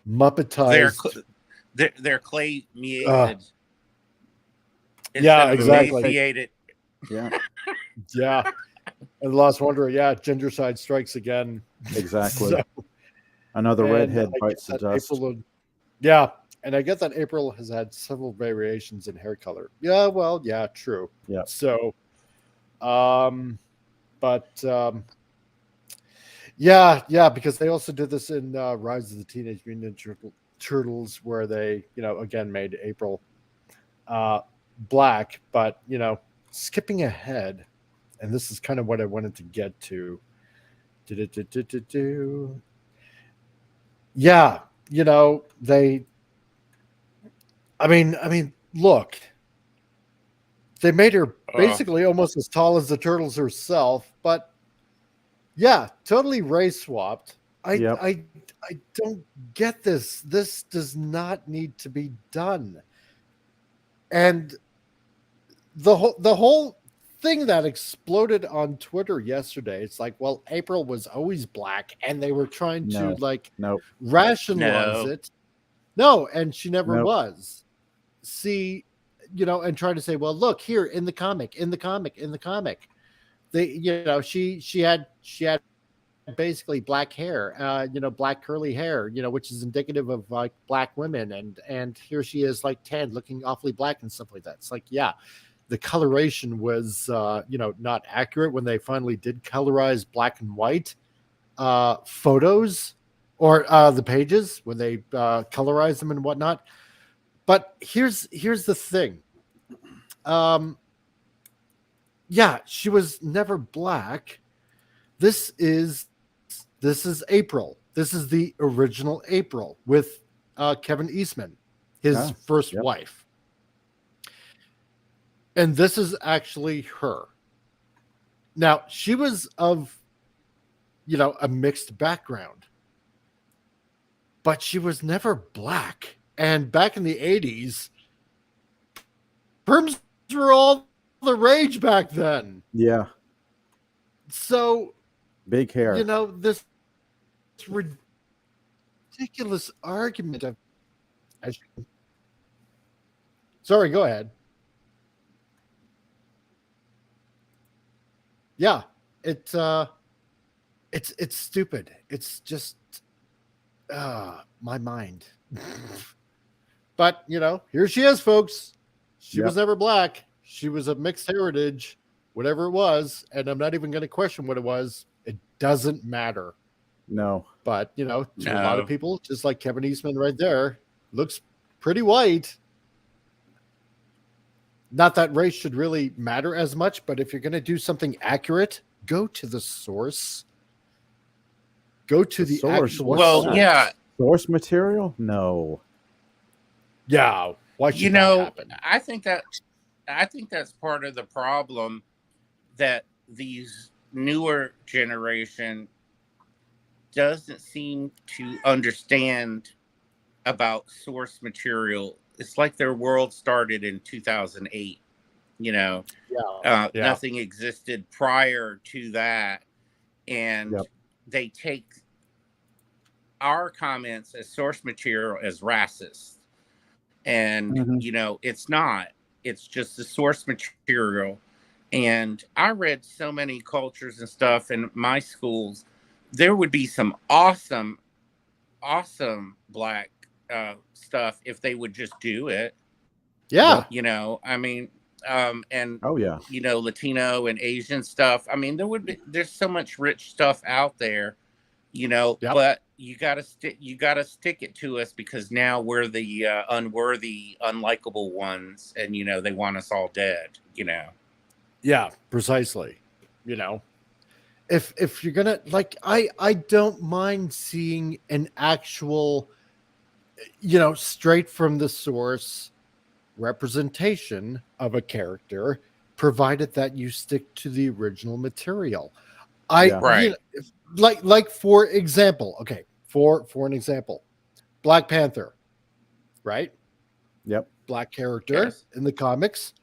muppetized. they're clay meated. Yeah, exactly. Emaciated. Yeah. Yeah. And Lost Wanderer, yeah, Gendercide strikes again. Exactly. So- Another and redhead I bites get the that dust. yeah, and I get that April has had several variations in hair color. Yeah, well, yeah, true. Yeah. So, yeah, because they also did this in Rise of the Teenage Mutant Turtles, where they, again made April black, but skipping ahead, and this is kind of what I wanted to get to. Yeah, they. I mean, look, they made her basically almost as tall as the turtles herself, but yeah, totally race swapped. Yep. I don't get this. This does not need to be done. And the whole thing that exploded on Twitter yesterday, it's like, well, April was always black, and they were trying to Nope. rationalize No. it. No, and she never Nope. was. See, and try to say, well, look here in the comic, they, she had basically black hair, black curly hair, which is indicative of like black women, and here she is like tan, looking awfully black and stuff like that. It's like, yeah, the coloration was not accurate when they finally did colorize black and white photos or the pages when they colorize them and whatnot. But here's the thing. Yeah, she was never black. This is April. This is the original April with Kevin Eastman, his first wife. And this is actually her. Now, she was of a mixed background, but she was never black. And back in the 80s, perms were all the rage back then. Yeah. So, big hair. This ridiculous argument of. Sorry, go ahead. Yeah, it's stupid. It's just my mind. But here she is, folks. She was never black. She was of mixed heritage, whatever it was, and I'm not even going to question what it was. It doesn't matter. No. But to a lot of people, just like Kevin Eastman right there, looks pretty white. Not that race should really matter as much, but if you're going to do something accurate, go to the source. Go to the source. actual Well, source. yeah. Source material? No. Yeah. Why should that happen? I think that's part of the problem, that these newer generation doesn't seem to understand about source material. It's like their world started in 2008. Yeah. Nothing existed prior to that, and Yep. they take our comments as source material as racist. And it's not. It's just the source material. And I read so many cultures and stuff in my schools. There would be some awesome black stuff if they would just do it. Yeah. I mean, and Oh yeah. Latino and Asian stuff. I mean, there's so much rich stuff out there, but you gotta stick it to us, because now we're the unworthy, unlikable ones, and they want us all dead. Yeah, precisely. If you're gonna, like, I don't mind seeing an actual, straight from the source representation of a character, provided that you stick to the original material. Right. Like for example, okay, for an example, Black Panther, right? Yep. Black character Yes. in the comics,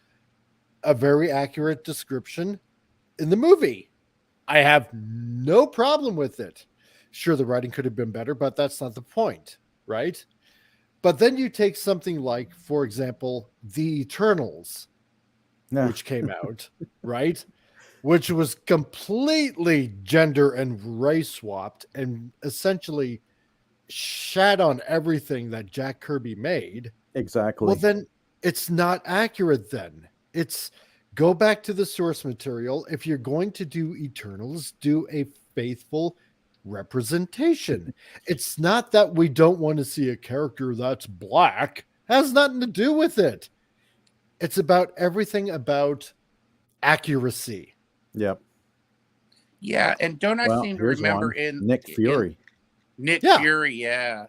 a very accurate description in the movie. I have no problem with it. Sure, the writing could have been better, but that's not the point, right? But then you take something like, for example, The Eternals, Yeah. which came out, right? Which was completely gender and race swapped and essentially shat on everything that Jack Kirby made. Exactly. Well, then it's not accurate then. It's go back to the source material. If you're going to do Eternals, do a faithful representation. It's not that we don't want to see a character that's black. It has nothing to do with it. It's about everything about accuracy. Yep. Yeah, and don't I seem to here's remember one. in Nick Fury. Nick Yeah. Fury, yeah.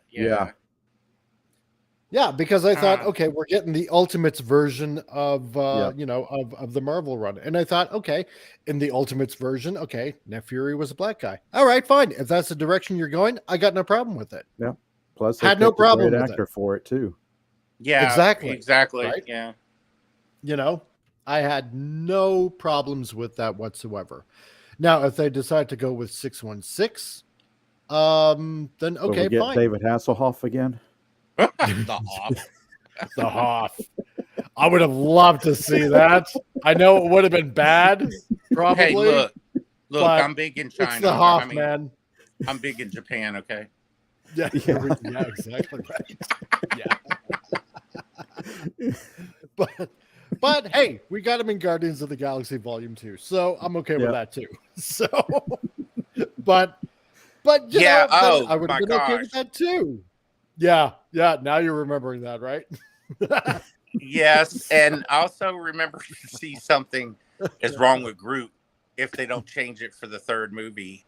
Yeah, because I thought, okay, we're getting the Ultimates version of of the Marvel run. And I thought, okay, in the Ultimates version, okay, Nick Fury was a black guy. All right, fine. If that's the direction you're going, I got no problem with it. Yeah. Plus, Had they no picked a problem great with actor for it too. Yeah, Exactly. Right? Yeah. I had no problems with that whatsoever. Now, if they decide to go with 616, then Will okay, we get fine. David Hasselhoff again? The Hoff. The Hoff. I would have loved to see that. I know it would have been bad, probably. Hey, look, but I'm big in China. It's the Hoff, man. I'm big in Japan, okay? Yeah, yeah, exactly right. Yeah. But hey, we got him in Guardians of the Galaxy Volume 2, so I'm okay with that too. So, but Yeah, I would have been okay with that too. Yeah. Now you're remembering that, right? Yes, and also remember to see something is wrong with Groot if they don't change it for the third movie.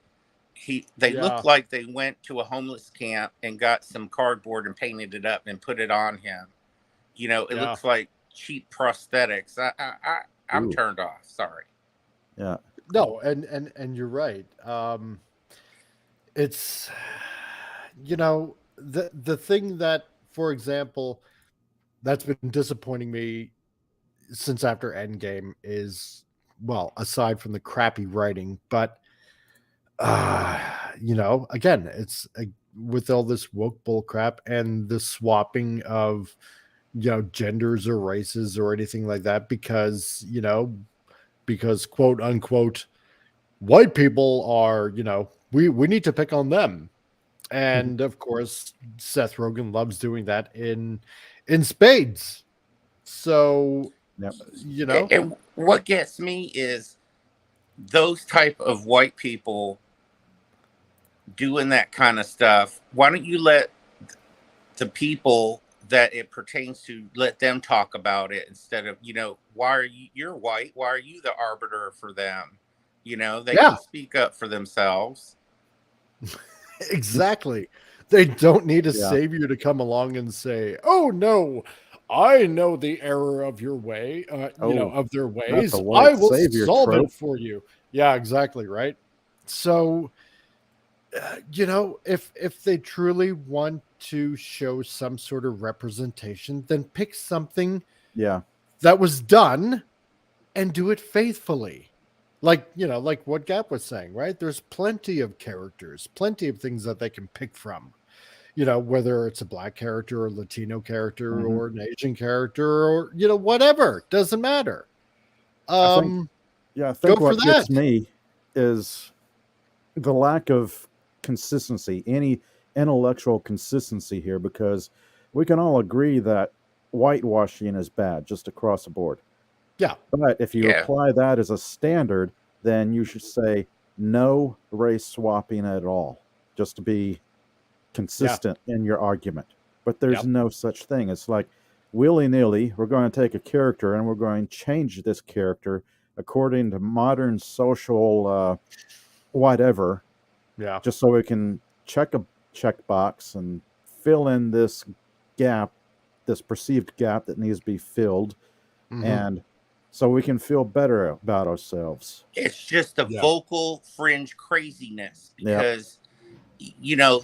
They look like they went to a homeless camp and got some cardboard and painted it up and put it on him. It looks like cheap prosthetics. I'm turned off. Sorry. Yeah. No, and you're right. It's the thing that, for example, that's been disappointing me since after Endgame is, well, aside from the crappy writing, but again, it's with all this woke bull crap and the swapping of genders or races or anything like that, because quote unquote white people are, we need to pick on them. And of course, Seth Rogen loves doing that in spades. So, And what gets me is those type of white people doing that kind of stuff. Why don't you let the people that it pertains to, let them talk about it, instead of, why are you're white? Why are you the arbiter for them? They can speak up for themselves. Exactly. They don't need a savior to come along and say, oh no, I know the error of your way, Oh, of their that's ways. a I white will savior solve trope. it for you. Yeah, exactly, right? So, if they truly want to show some sort of representation, then pick something Yeah. that was done and do it faithfully. Like what Gap was saying, right? There's plenty of characters, plenty of things that they can pick from. Whether it's a black character or Latino character hmm or an Asian character or, whatever, doesn't matter. I think, Um, yeah, I Go think for what gets that. me is the lack of consistency, any intellectual consistency here, because we can all agree that whitewashing is bad just across the board. Yeah. But if you Yeah. apply that as a standard, then you should say no race swapping at all, just to be Yeah. consistent in your argument. But there's Yep. no such thing. It's like willy nilly, we're going to take a character and we're going to change this character according to modern social whatever, Yeah. just so we can check a checkbox and fill in this gap, this perceived gap that needs to be filled, Hmm. and so we can feel better about ourselves. It's just a Yeah. vocal fringe craziness Yep. because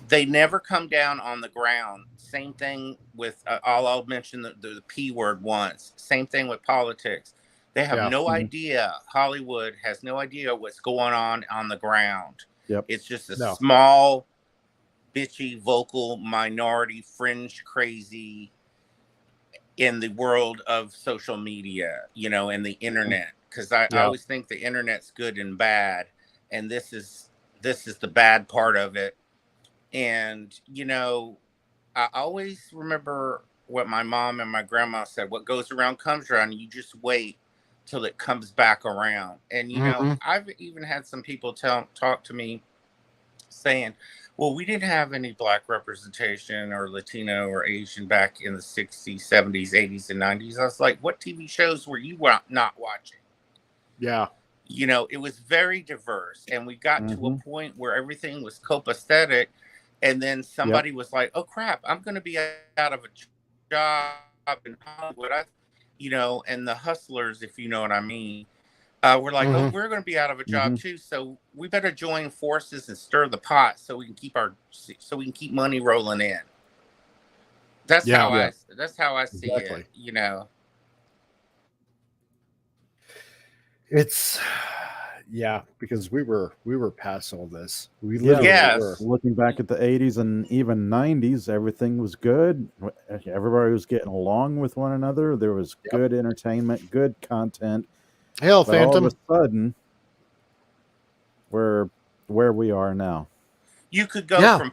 they never come down on the ground. Same thing with I'll mention the P word once. Same thing with politics. They have Yeah. no Mhm. idea. Hollywood has no idea what's going on the ground. Yep. It's just a No. small, bitchy, vocal minority, fringe crazy in the world of social media, and the internet. Because I Yeah. always think the internet's good and bad, and this is the bad part of it. And I always remember what my mom and my grandma said: "What goes around comes around. You just wait till it comes back around." And Hmm. I've even had some people talk to me saying, "Well, we didn't have any black representation or Latino or Asian back in the 60s, 70s, 80s, and 90s." I was like, "What TV shows were you not watching?" Yeah. It was very diverse, and we got to a hmm point where everything was copacetic, and then Yep. somebody was like, "Oh crap, I'm going to be out of a job in Hollywood." And the hustlers, if you know what I mean, we're like, "Oh, Hmm. we're going to be out of a job hmm too, so we better join forces and stir the pot so we can keep money rolling in." That's Yeah. how Yeah. I see Exactly. it. It's yeah, because we were past all this. We Yeah. literally were. Yes. Looking back at the 80s and even 90s, everything was good. Everybody was getting along with one another. There was Yep. good entertainment, good content. Hail, But all of a Phantom. sudden, we're where we are now. You could go Yeah.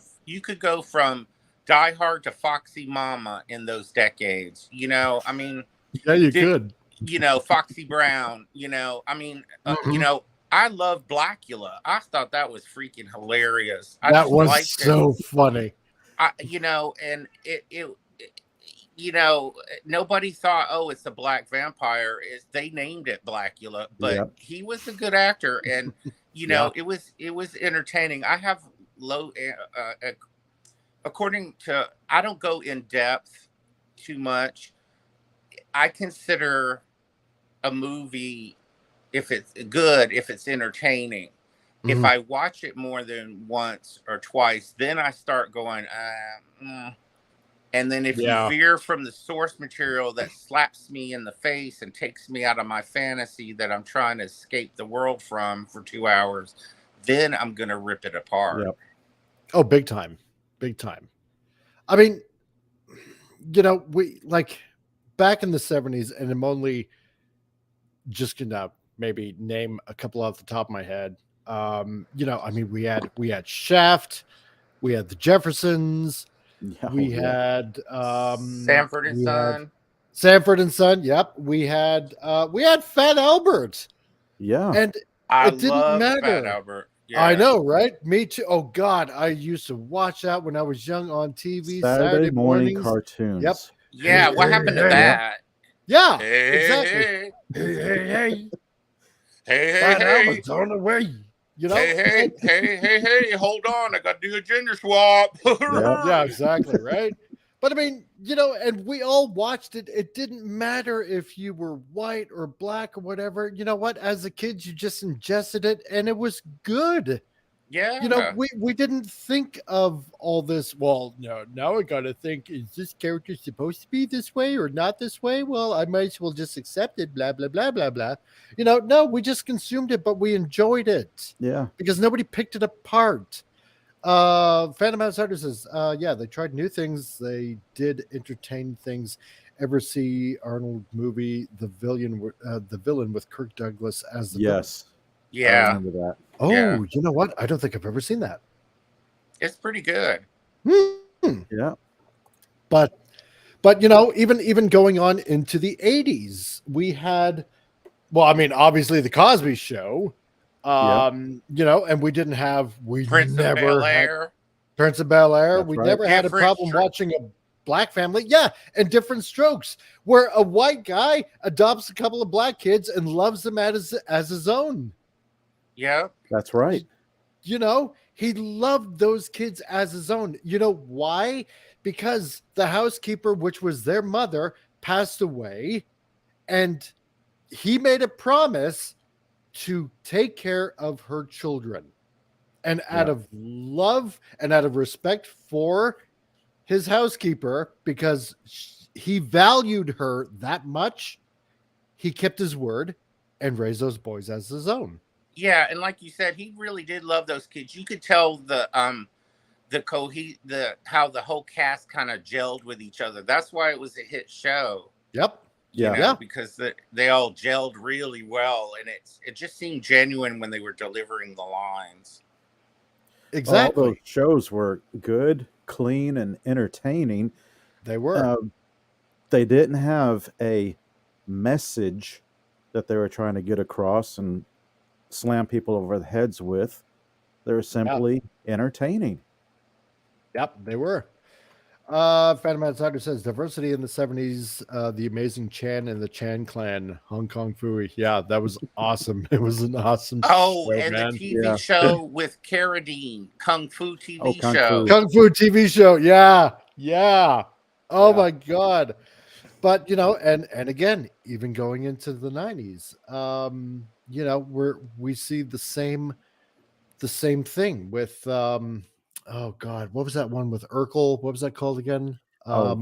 from Die Hard to Foxy Mama in those decades. I mean, Yeah, you did could. Foxy Brown. Mhm. I love Blackula. I thought that was freaking hilarious. I That just was liked it. so funny. And nobody thought, oh, it's a black vampire. They named it Blackula, but Yep. he was a good actor, and Yeah. it was entertaining. I have low, according to, I don't go in depth too much. I consider a movie, if it's good, if it's entertaining. If Mhm. I watch it more than once or twice, then I start going, and then if you Yeah. veer from the source material that slaps me in the face and takes me out of my fantasy that I'm trying to escape the world from for 2 hours, then I'm going to rip it apart. Yep. Oh, big time. Big time. I mean, we like back in the 70s, and I'm only just gonna maybe name a couple off the top of my head. I mean, we had Shaft, we had the Jeffersons, Yeah. we Oh, yeah. had Sanford and we had Son. Sanford and Son. Yep. We had Fat Albert. Yeah. And I it didn't love Fat matter. Albert. I Yeah. know, right? Me too. Oh God, I used to watch that when I was young on TV Saturday Saturday morning mornings. Yep. cartoons. Yeah. Hey, What hey, happened to hey. Yep. that? Yeah, exactly. Hey, Hey, hey, hey. hey, hey, Fat hey. Albert's on the way. Hey, hey, hey, hey, hold on. I got to do a gender swap. Yeah, exactly, right? But I mean, and we all watched it. It didn't matter if you were white or black or whatever. You know what? As a kid, you just ingested it and it was good. Yeah. We didn't think of all this. Well, no, now I got to think, is this character supposed to be this way or not this way? Well, I might as well just accept it, blah, blah, blah, blah, blah. No, we just consumed it, but we enjoyed it Yeah. because nobody picked it apart. Phantom Outsider says, yeah, they tried new things. They did entertain things. Ever see Arnold movie, The Villain with Kirk Douglas as the villain? Yes. I Yeah. remember that. Oh, Yeah. you know what? I don't think I've ever seen that. It's pretty good. Yeah. But even going on into the 80s, we had, well, I mean, obviously the Cosby Show, and we didn't have, Prince of Bel-Air. Prince of Bel-Air. That's We right. never had a Different problem Strokes. watching a black family. Yeah, and Different Strokes, where a white guy adopts a couple of black kids and loves them as his own. Yeah. That's right. He loved those kids as his own. You know why? Because the housekeeper, which was their mother, passed away, and he made a promise to take care of her children. And out of love and out of respect for his housekeeper, because he valued her that much, he kept his word and raised those boys as his own. Yeah, and like you said, he really did love those kids. You could tell how the whole cast kind of gelled with each other. That's why it was a hit show. Yep. Yeah. Because they all gelled really well, and it just seemed genuine when they were delivering the lines. Exactly. All those shows were good, clean, and entertaining. They were. They didn't have a message that they were trying to get across and slam people over the heads with. They were simply entertaining. Yep, they were. Phantom Outsider says diversity in the 70s, the amazing Chan and the Chan clan, Hong Kong Phooey. Yeah, that was awesome. It was an awesome show, and man. the TV show with Carradine, Kung Fu TV Kung show. Fu. Kung Fu TV show. Yeah. Oh my God. But and again, even going into the 90s, we see the same thing with oh God, what was that one with Urkel? What was that called again? Crap.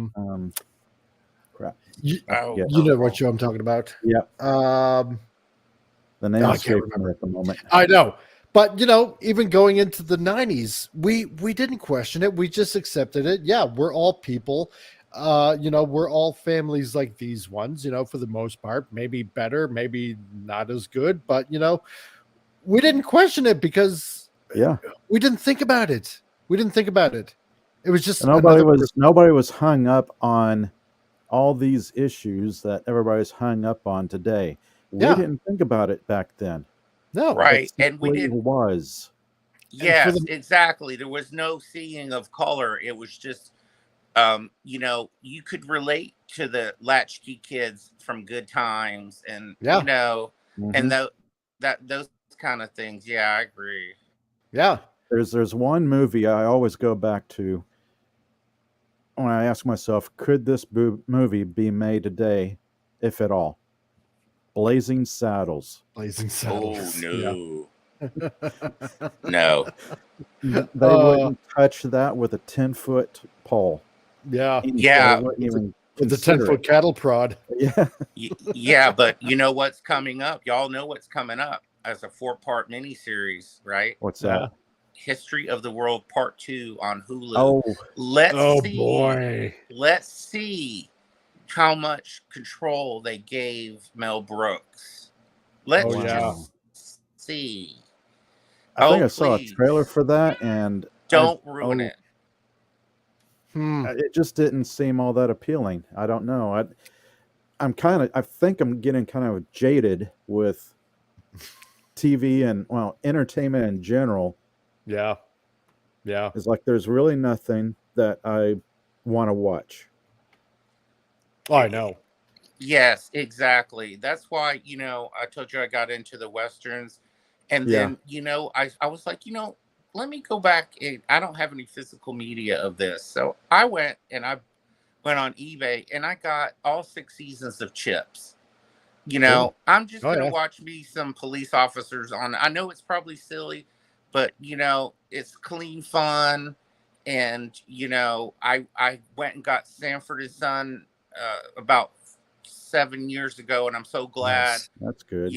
You Oh, know what show I'm talking about. Yeah. The name I is can't escaping me at the moment. I know. But even going into the 90s, we didn't question it. We just accepted it. Yeah, we're all people. We're all families like these ones, for the most part. Maybe better, maybe not as good, but we didn't question it because we didn't think about it. It was just nobody was hung up on all these issues that everybody's hung up on today. We didn't think about it back then. No, right, and we did. Was yes, exactly. There was no seeing of color. It was just, you could relate to the latchkey kids from Good Times, and and those kind of things. Yeah, I agree. Yeah, there's one movie I always go back to when I ask myself, could this movie be made today, if at all? Blazing Saddles. Blazing Saddles. Oh no. No. They wouldn't touch that with a 10-foot pole. Yeah. Yeah. With the 10-foot cattle prod. Yeah. Yeah, but you know what's coming up? Y'all know what's coming up as a 4-part miniseries, right? What's that? History of the World Part 2 on Hulu. Oh. Let's see. Boy. Let's see how much control they gave Mel Brooks. Let's just see. I think I saw a trailer for that, and don't ruin it. It just didn't seem all that appealing. I don't know. I think I'm getting kind of jaded with TV and entertainment in general. Yeah. It's like there's really nothing that I want to watch. Oh, I know. Yes, exactly. That's why, I told you I got into the Westerns. And then, I was like, let me go back. I don't have any physical media of this. So I went and went on eBay and I got all 6 seasons of Chips. Cool. I'm just Oh gonna yeah. watch me some police officers on. I know it's probably silly, but it's clean fun. And I went and got Sanford and Son about 7 years ago, and I'm so glad. Nice. That's good.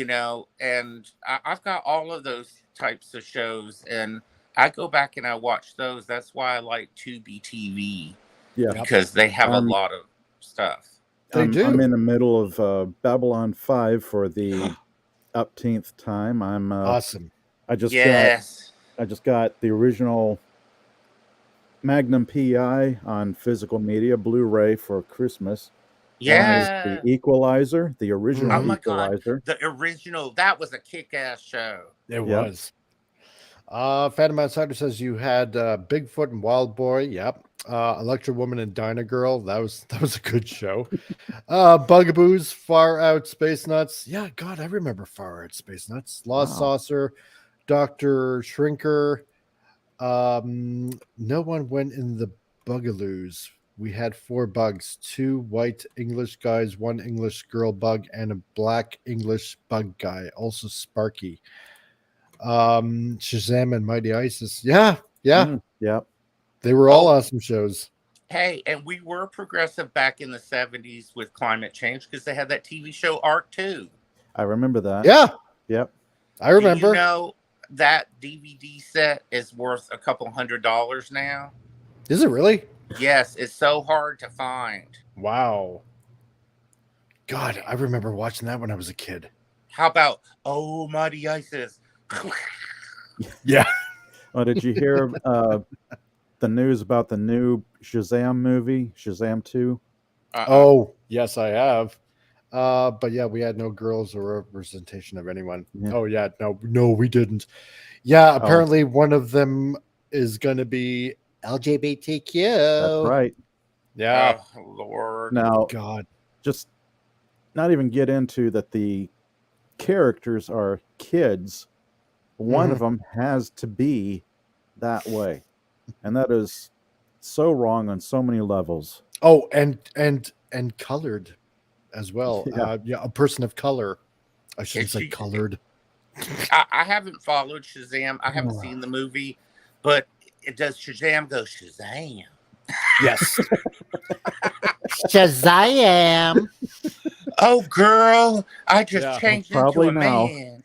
And I've got all of those types of shows, and I go back and I watch those. That's why I like Tubi TV, Yeah. Yep. because they have a I'm lot of stuff. They I'm do. in the middle of Babylon 5 for the upteenth time. Awesome. I just Yes. got the original Magnum PI on physical media Blu-ray for Christmas. One is the Yeah. Equalizer, the original Oh Mhm. my God. Equalizer. The original, that was a kick-ass show. It Yep. was. Phantom Outsider says you had Bigfoot and Wild Boy. Yep. Electra Woman and Dyna Girl. That was a good show. Bugaboos, Far Out Space Nuts. Yeah, God, I remember Far Out Space Nuts. Lost Wow. Saucer, Doctor Shrinker. No one went in the Bugaloos. We had 4 bugs: 2 white English guys, 1 English girl bug, and a black English bug guy. Also Sparky. Shazam and Mighty Isis. Yeah, Yep. they were all Oh, awesome shows. hey, and we were progressive back in the 70s with climate change because they had that TV show Arc 2. I remember that. Yeah, Yep. I Do you remember. know that DVD set is worth a couple $100 now? Is it really? Yes, it's so hard to find. Wow. God, I remember watching that when I was a kid. How about Oh Mighty Isis? Yeah. Oh, did you hear the news about the new Shazam movie, Shazam 2? Oh, yes, I have. But yeah, we had no girls or representation of anyone. Yeah. Oh yeah, no, we didn't. Yeah, Oh, apparently one of them is going to be LGBTQ. that's right. Yeah. Oh Lord. Now, God. just not even get into that the characters are kids. One of them has to be that way. And that is so wrong on so many levels. Oh, and colored as well. Yeah. Yeah, a person of color. I shouldn't Is say she- colored. I haven't followed Shazam. I haven't seen the movie, but does Shazam go Shazam? Yes. Shazam. Oh, girl, I just Yeah. changed Probably into a now. man.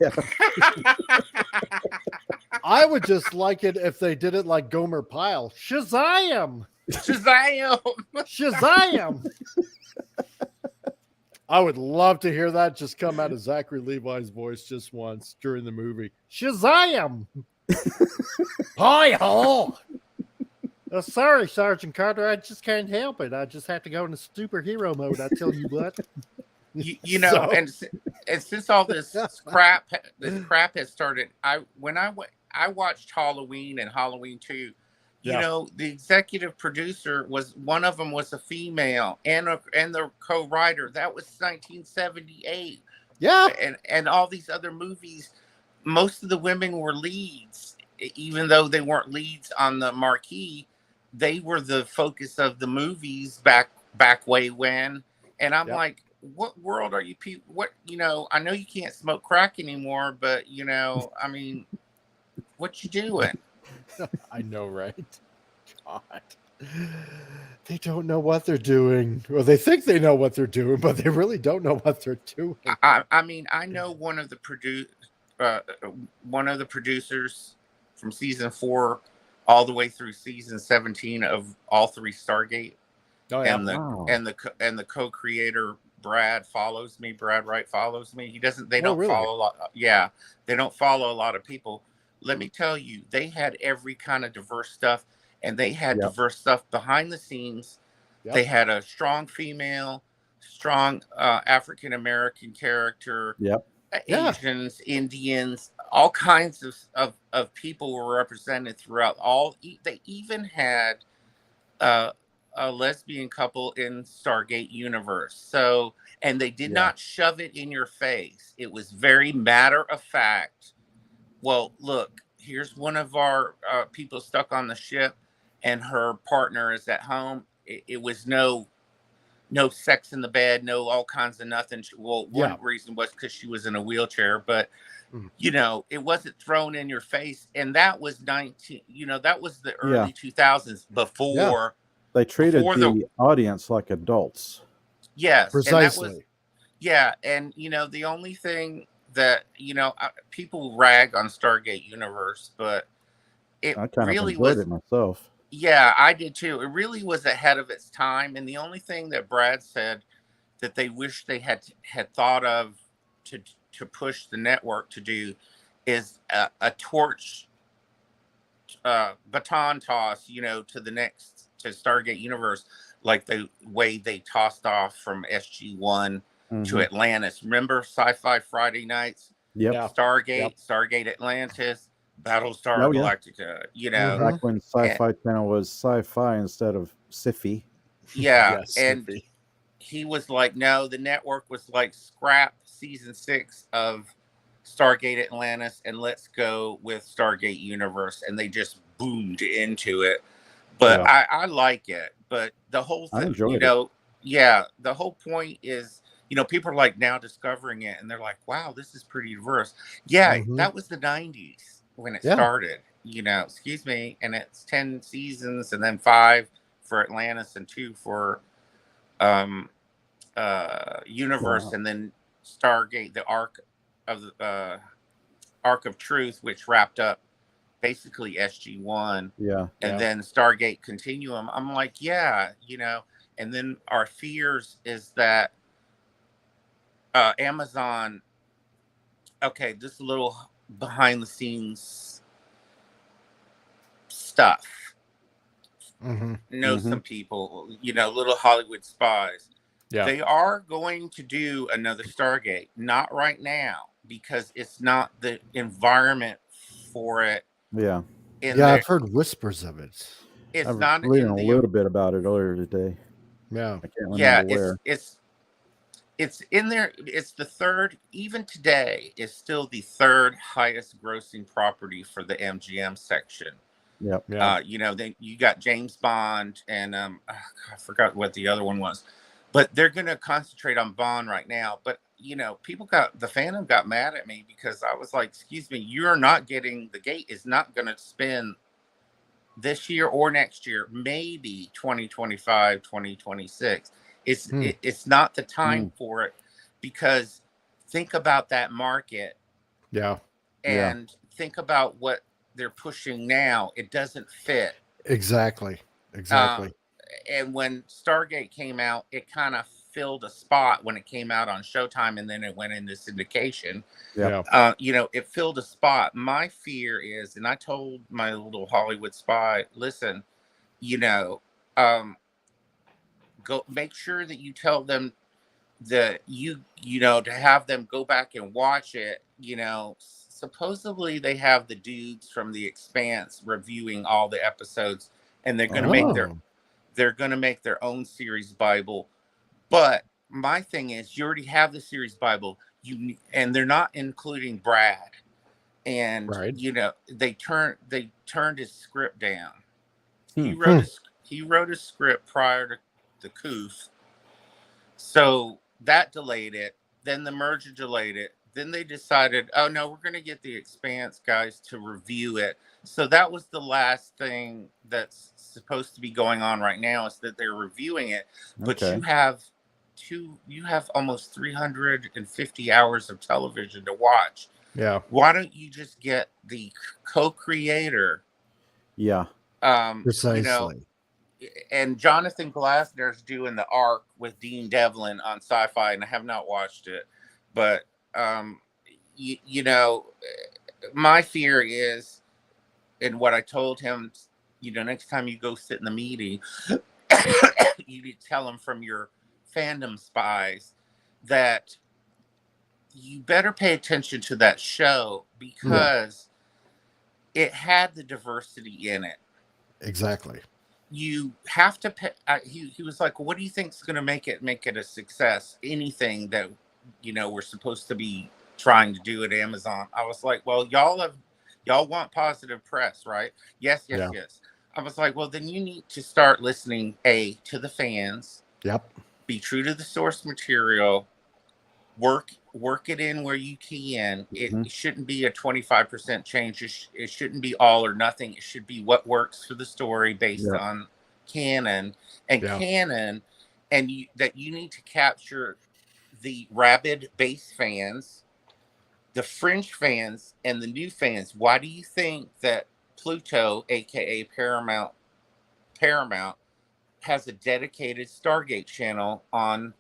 I would just like it if they did it like Gomer Pyle. Shazam! Shazam! Shazam! I would love to hear that just come out of Zachary Levi's voice just once during the movie. Shazam! Hi ho! Sorry, Sergeant Carter. I just can't help it. I just have to go into superhero mode. I tell you what. You know, So- and since all this crap has started, I watched Halloween and Halloween 2. You Yeah. know, the executive producer was one of them was a female and the co-writer. That was 1978. Yeah. And all these other movies, most of the women were leads, even though they weren't leads on the marquee. They were the focus of the movies back way when. And I'm Yep. like, what world are you people? What I know you can't smoke crack anymore, but I mean, what you doing? I know, right? God. They don't know what they're doing. Well, they think they know what they're doing, but they really don't know what they're doing. I mean, I know one of the producers from season 4 all the way through season 17 of all 3 Stargate. Oh, yeah. And Wow. the co-creator Brad Wright follows me. They Oh, don't really? follow a lot. Yeah, they don't follow a lot of people. Let me tell you, they had every kind of diverse stuff, and they had Yep. diverse stuff behind the scenes. Yep. They had a strong female, strong African American character. Yep. Yeah. Asians, Indians, all kinds of people were represented throughout they even had a lesbian couple in Stargate universe. So, and they did Yeah. not shove it in your face. It was very matter of fact. Well, look, here's one of our people stuck on the ship and her partner is at home. It was no no sex in the bed, no all kinds of nothing. Well, one Yeah. reason was because she was in a wheelchair, but Mm. you know, it wasn't thrown in your face. And that was 19, you know, that was the Yeah. early 2000s before They treated before the audience like adults. yes, and that was Precisely. yeah, and you know, the only thing that you know, people rag on Stargate Universe, but it I kind of really enjoyed was. it myself. Yeah, I did too. It really was ahead of its time, and the only thing that Brad said that they wish they had thought of to to push the network to do is a torch baton toss, you know, to the next to Stargate Universe, like the way they tossed off from SG-1 to Hmm. Atlantis. Remember Sci-Fi Friday nights, Yep. Yeah. Stargate, Yep. Stargate Atlantis, Battlestar Oh yeah. Galactica, you know. Mhm. Back when And, Sci-Fi Channel was sci-fi instead of sci-fi. yeah, Yes. and he was like, no, the network was like, scrap season 6 of Stargate Atlantis and let's go with Stargate Universe. And they just boomed into it. But Yeah. I like it. But the whole I thing, you enjoyed it. know, yeah, the whole point is, you know, people are like now discovering it and they're like, wow, this is pretty diverse. Yeah, Mhm. that was the 90s when it Yeah. started, you know, excuse me. And it's 10 seasons and then 5 for Atlantis and 2 for um Universe, Yeah. and then Stargate, the of the Arc of Truth, which wrapped up basically SG-1, Yeah. and Yeah. then Stargate Continuum. I'm like, yeah, you know. And then our fears is that Amazon. Okay, this little behind the scenes stuff. Mhm. Know Hmm. some people, you know, little Hollywood spies. Yeah. They are going to do another Stargate, not right now because it's not the environment for it Yeah. in Yeah, there. I've heard whispers of it. It's I've not reading in a the little bit about it earlier today. Yeah. I can't yeah, remember where. it's in there. It's the third, even today, is still the third highest grossing property for the MGM section. Yep. Yeah. You know, then you got James Bond and I forgot what the other one was, but they're going to concentrate on Bond right now. But you know, people got the fandom got mad at me because I was like, "Excuse me, you're not getting the gate is not going to spend this year or next year, maybe 2025, 2026. Hmm. It's not the time Mm. for it because think about that market Yeah. Yeah. and think about what they're pushing now. It doesn't fit." Exactly. Uh, Exactly. and when Stargate came out, it kind of filled a spot when it came out on Showtime, and then it went into syndication. Yep. Yeah. You know, it filled a spot. My fear is, and I told my little Hollywood spy, listen, you know, go make sure that you tell them that you know to have them go back and watch it. You know, supposedly they have the dudes from The Expanse reviewing all the episodes, and Oh. they're going to make their own series Bible. But my thing is, you already have the series Bible. And they're not including Brad. And Right. you know, they turned his script down. Hmm. He wrote a script prior to the coup, so that delayed it. Then the merger delayed it. Then they decided, oh no, we're going to get the Expanse guys to review it. So that was the last thing that's supposed to be going on right now is that they're reviewing it. But Okay. you have almost 350 hours of television to watch. Yeah. Why don't you just get the co-creator? Yeah. You know, Precisely. and Jonathan Glasner's doing the arc with Dean Devlin on Sci-Fi, and I have not watched it, but you know, my fear is, and what I told him, you know, next time you go sit in the meeting, you need to tell them from your fandom spies that you better pay attention to that show Yeah. because it had the diversity in it. Exactly. You have to pay. He was like, "What do you think is going to make it a success? Anything that you know we're supposed to be trying to do at Amazon?" I was like, "Well, y'all want positive press, right? Yes, yes, Yeah. yes." I was like, "Well, then you need to start listening to the fans, Yep. be true to the source material, work it in where you can. It shouldn't be a 25% change. It shouldn't be all or nothing. It should be what works for the story based on canon and canon, and that you need to capture the rabid base fans, the fringe fans, and the new fans. Why do you think that Pluto, aka Paramount, has a dedicated Stargate channel on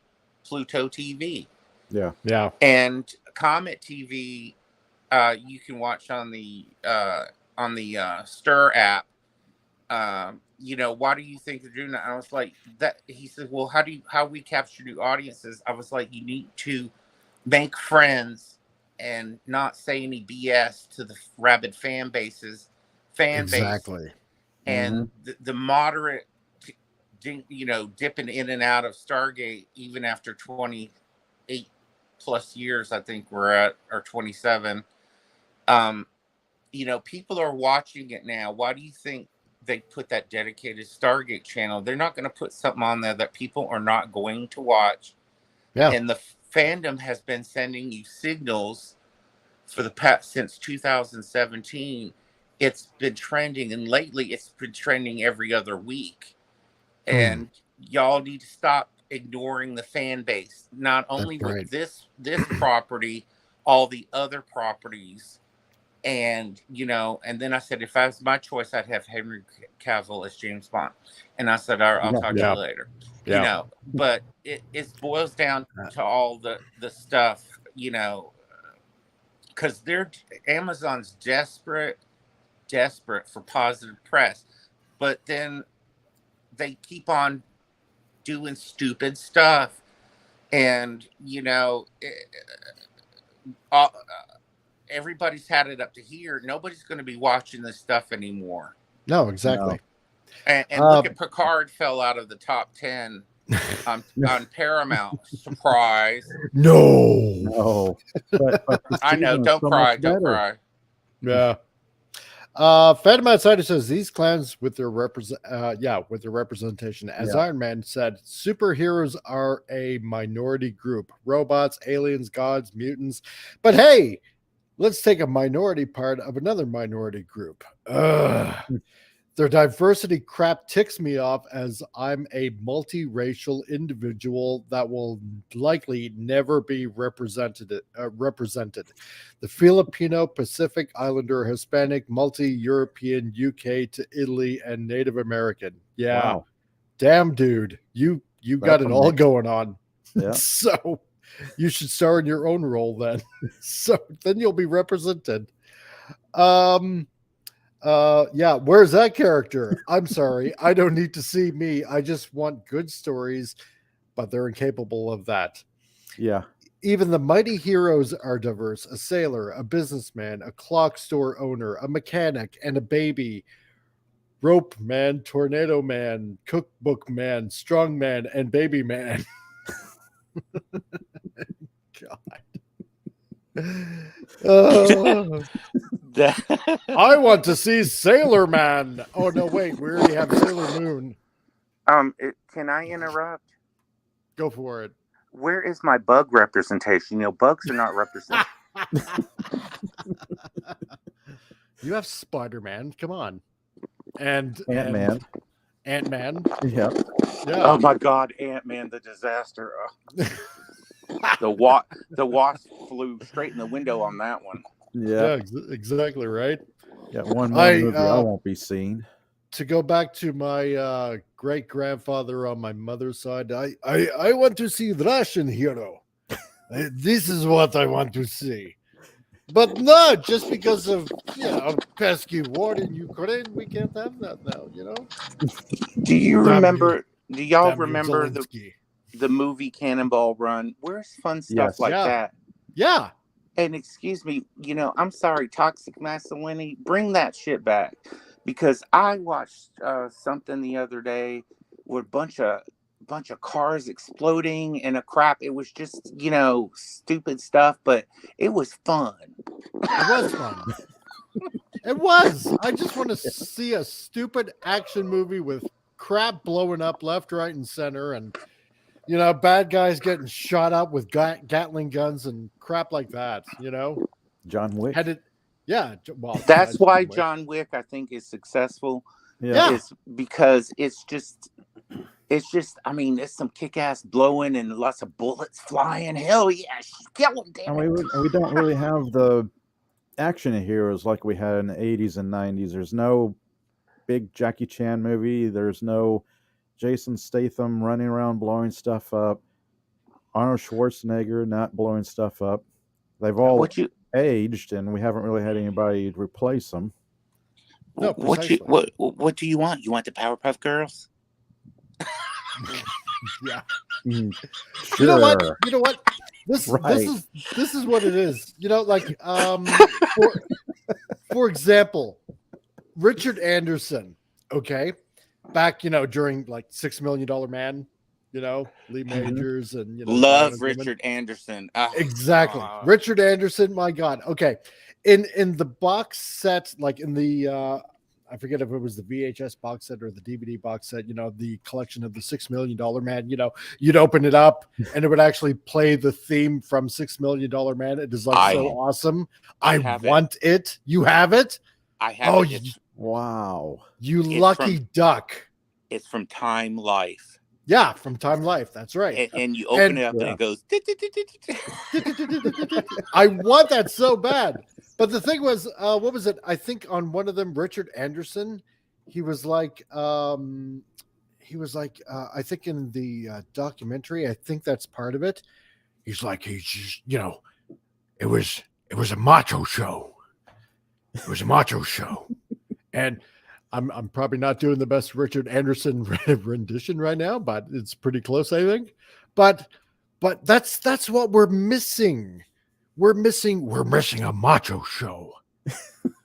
Pluto TV? Yeah. And Comet TV, you can watch on the Stir app. Why do you think they're doing that? I was like, that. He said, well, how we capture new audiences? I was like, you need to make friends and not say any BS to the rabid fan base, Exactly. and the moderate, dipping in and out of Stargate, even after 28 plus years, I think we're at, or 27. People are watching it now. Why do you think they put that dedicated Stargate channel? They're not going to put something on there that people are not going to watch. Yeah. And the fandom has been sending you signals for the past, since 2017. It's been trending, and lately it's been trending every other week. And y'all need to stop ignoring the fan base. Not only with this property, all the other properties. And and then I said, if I was my choice, I'd have Henry Cavill as James Bond. And I said, all right, I'll talk to you later. But it boils down to all the stuff, because Amazon's desperate for positive press, but then they keep on doing stupid stuff, and everybody's had it up to here. Nobody's going to be watching this stuff anymore. No, exactly. And look at Picard fell out of the top 10 on Paramount. Surprise. No. But I know. Don't cry. Don't cry. Yeah. Phantom Outsider says these clans with their representation, as Iron Man said, superheroes are a minority group: robots, aliens, gods, mutants. But hey, let's take a minority part of another minority group. Their diversity crap ticks me off, as I'm a multiracial individual that will likely never be represented. The Filipino, Pacific Islander, Hispanic, multi-European, UK to Italy, and Native American. Yeah. Wow. Damn, dude. You got it all going on. Yeah. So you should star in your own role then. So then you'll be represented. Where's that character? I'm sorry, I don't need to see me. I just want good stories, but they're incapable of that. Yeah. Even the mighty heroes are diverse: a sailor, a businessman, a clock store owner, a mechanic, and a baby. Rope man, tornado man, cookbook man, strong man, and baby man. God. I want to see Sailor Man. Oh no, wait, we already have Sailor Moon. Can I interrupt? Go for it. Where is my bug representation? Bugs are not represented. You have Spider-Man. Come on. And Ant-Man. Ant-Man. Yeah. Oh my God, Ant-Man, the disaster. The wasp flew straight in the window on that one. Yeah, exactly right. Yeah, one more movie I won't be seen. To go back to my great-grandfather on my mother's side, I want to see the Russian hero. This is what I want to see. But no, just because of pesky war in Ukraine, we can't have that now. Do you remember? Do y'all remember the movie Cannonball Run? Where's fun stuff like that? Yeah. And excuse me, I'm sorry, toxic masculinity, bring that shit back. Because I watched something the other day with a bunch of cars exploding and a crap. It was just, stupid stuff, but it was fun. It was fun. It was. I just want to see a stupid action movie with crap blowing up left, right, and center. And bad guys getting shot up with Gatling guns and crap like that. John Wick. Had it, yeah. Well, That's yeah, why Wick. John Wick, I think, is successful. Yeah. Is because it's just. I mean, there's some kick-ass blowing and lots of bullets flying. Hell yeah, kill them, damn And it. we don't really have the action heroes like we had in the 80s and 90s. There's no big Jackie Chan movie. There's no Jason Statham running around blowing stuff up. Arnold Schwarzenegger not blowing stuff up. They've all aged, and we haven't really had anybody replace them. No, what do you want? You want the Powerpuff Girls? Yeah. Sure. You know what? This is what it is. For example, Richard Anderson, okay? Back, during like $6 Million Man, Lee Majors and love Richard Anderson. Exactly. Richard Anderson, my God. Okay. In the box set, like in the I forget if it was the VHS box set or the DVD box set, the collection of the $6 Million Man, you'd open it up and it would actually play the theme from $6 Million Man. It is like so awesome. I want it. You have it? I have it. Wow. You lucky duck. It's from Time Life. Yeah, from Time Life. That's right. And you open it up and it goes. I want that so bad. But the thing was, what was it? I think on one of them, Richard Anderson, he was like, I think in the documentary, I think that's part of it. He's just, it was a macho show. It was a macho show. And I'm probably not doing the best Richard Anderson rendition right now, but it's pretty close, I think. But that's what we're missing. We're missing a macho show.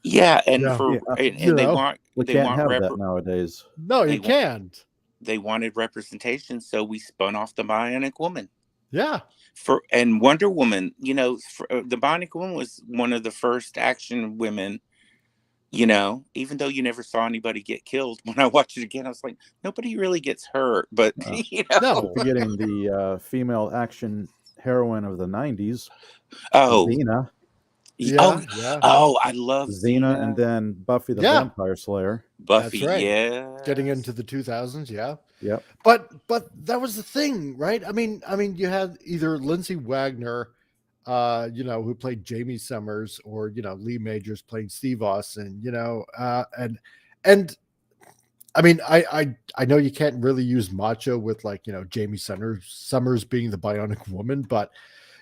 Yeah, and they want that nowadays. No, you can't. They wanted representation, so we spun off the Bionic Woman. Yeah. And Wonder Woman, the Bionic Woman was one of the first action women. Even though you never saw anybody get killed, when I watched it again, I was like, nobody really gets hurt. But no, forgetting the female action heroine of the 90s. Oh, Xena. Yeah. Oh, I love Xena, and then Buffy the Vampire Slayer. Buffy, that's right. Yeah. Getting into the 2000s, yeah. Yep. But that was the thing, right? I mean, you had either Lindsay Wagner, who played Jamie Summers, or Lee Majors playing Steve Austin, and I mean, I know you can't really use macho with Jamie Summers being the Bionic Woman, but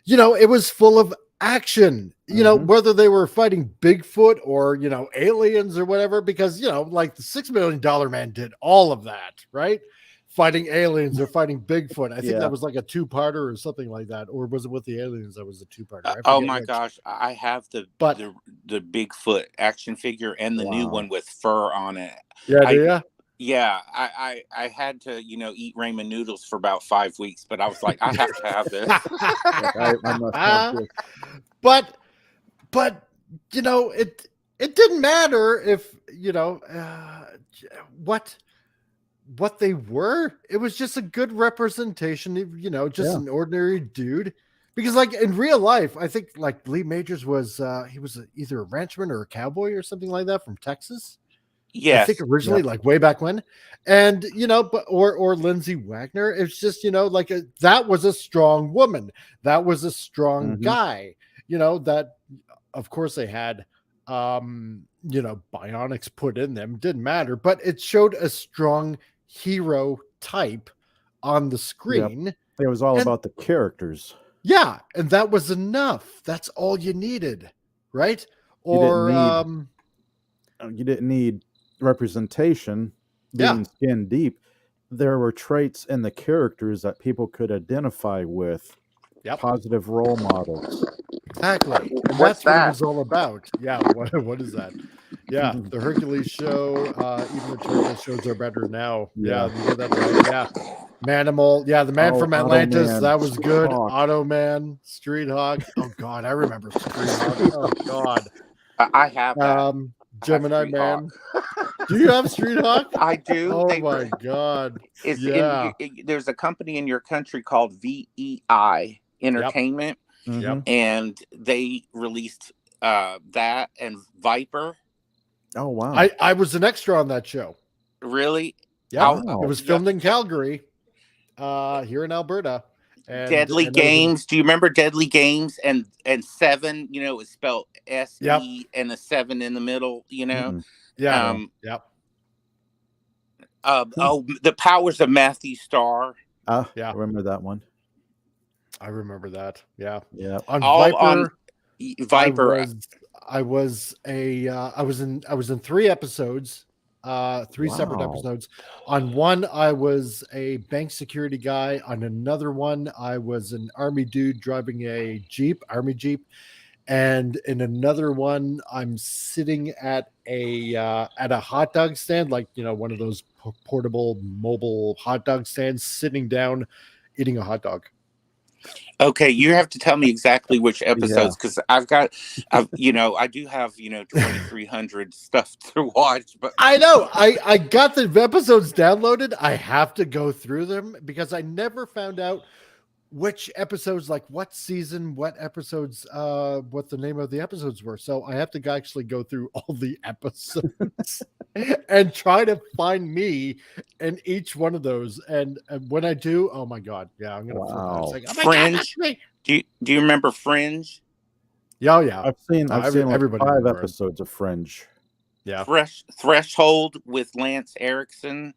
it was full of action, whether they were fighting Bigfoot or aliens or whatever, because like the $6 Million Man did all of that, right? Fighting aliens or fighting Bigfoot. I think that was like a two-parter or something like that, or was it with the aliens that was a two-parter? Oh my gosh, I have the Bigfoot action figure and the new one with fur on it. Yeah, Yeah, I had to, eat ramen noodles for about 5 weeks, but I was like, I have to have this. I must have this. But it didn't matter if what they were. It was just a good representation of an ordinary dude. Because like in real life, I think like Lee Majors was he was either a ranchman or a cowboy or something like that from Texas. Yeah, I think originally, like way back when, and or Lindsay Wagner. It's just that was a strong woman. That was a strong guy. That of course they had, bionics put in them. Didn't matter, but it showed a strong hero type on the screen. Yep. It was all about the characters. Yeah, and that was enough. That's all you needed, right? Or you didn't need representation being skin deep. There were traits in the characters that people could identify with. Positive role models. Exactly. And that's what it was all about. Yeah. What is that? Yeah. The Hercules show, even the Turtle shows are better now. Yeah. You get that right. Yeah. Manimal. Yeah. The Man from Atlantis. Automan, that was good. Hawk. Automan, Street Hawk. Oh God. I remember Street Hawk. Oh God. I have that. Gemini Man. Do you have Street Hawk? I do. Oh my God! It's Yeah. there's a company in your country called VEI Entertainment, Yep. and they released that and Viper. Oh wow! I was an extra on that show. Really? Yeah, Wow. it was filmed in Calgary, here in Alberta. And Deadly and it was Games. Do you remember Deadly Games and Seven? You know, it was spelled SE and a 7 in the middle. You know. Yeah. Yep. The Powers of Matthew Starr. Yeah. I remember that one. I remember that. Yeah. Yeah. On All Viper. on Viper. I was in 3 episodes, 3 separate episodes. On one, I was a bank security guy. On another one, I was an army dude driving a army Jeep. And in another one, I'm sitting at a hot dog stand, like, you know, one of those portable mobile hot dog stands, sitting down, eating a hot dog. Okay, you have to tell me exactly which episodes, because I do have 2,300 stuff to watch. But I know I got the episodes downloaded. I have to go through them because I never found out which episodes, like what season, what episodes, what the name of the episodes were. So I have to actually go through all the episodes and try to find me in each one of those. And when I do, oh my God, yeah, I'm gonna flip out. It's like, oh my Fringe. God, that's me. Do you remember Fringe? Yeah, yeah. I've seen like everybody 5 remembers. episodes of Fringe. Yeah. Threshold with Lance Erickson.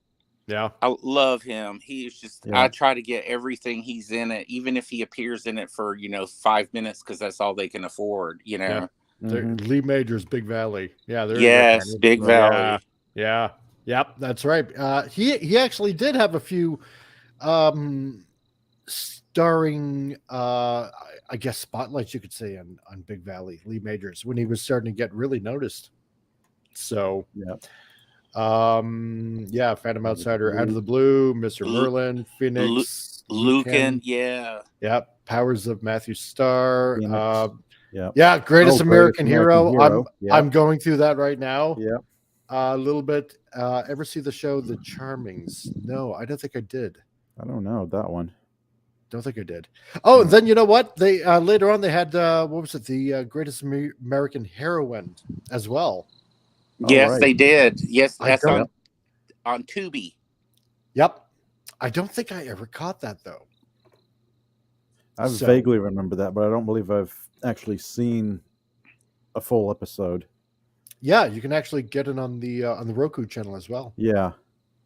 Yeah. I love him. He's just, I try to get everything he's in it, even if he appears in it for, 5 minutes, because that's all they can afford, Yeah. Lee Majors, Big Valley. Yeah. Yes, Big Valley. Yeah. Yep. That's right. He actually did have a few starring, I guess, spotlights, you could say, on Big Valley, Lee Majors, when he was starting to get really noticed. So, Phantom Outsider, Out of the Blue, Mr. Merlin, Phoenix, Lucan, yeah, Powers of Matthew Starr, Phoenix, Greatest American Hero. Yep. I'm going through that right now. Yeah, a little bit. Ever see the show The Charmings? No, I don't think I did. I don't know that one. Don't think I did. Oh, and then you know what? They later on they had what was it? The Greatest American Heroine as well. Yes, they did. Yes, that's on Tubi. Yep. I don't think I ever caught that though. I vaguely remember that, but I don't believe I've actually seen a full episode. Yeah, you can actually get it on the Roku channel as well. Yeah.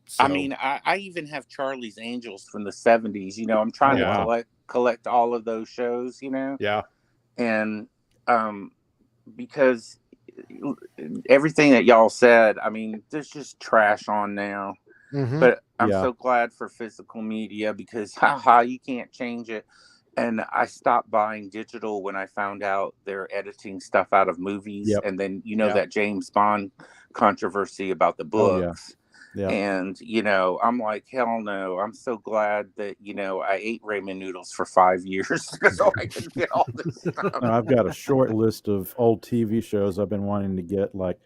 So, I mean, I even have Charlie's Angels from the 70s. I'm trying to collect all of those shows, Yeah. And because everything that y'all said, I mean, there's just trash on now. Mm-hmm. But I'm so glad for physical media, because you can't change it. And I stopped buying digital when I found out they're editing stuff out of movies. And then that James Bond controversy about the books. And I'm like, hell no. I'm so glad that I ate ramen noodles for 5 years so I could get all this stuff. I've got a short list of old TV shows I've been wanting to get, like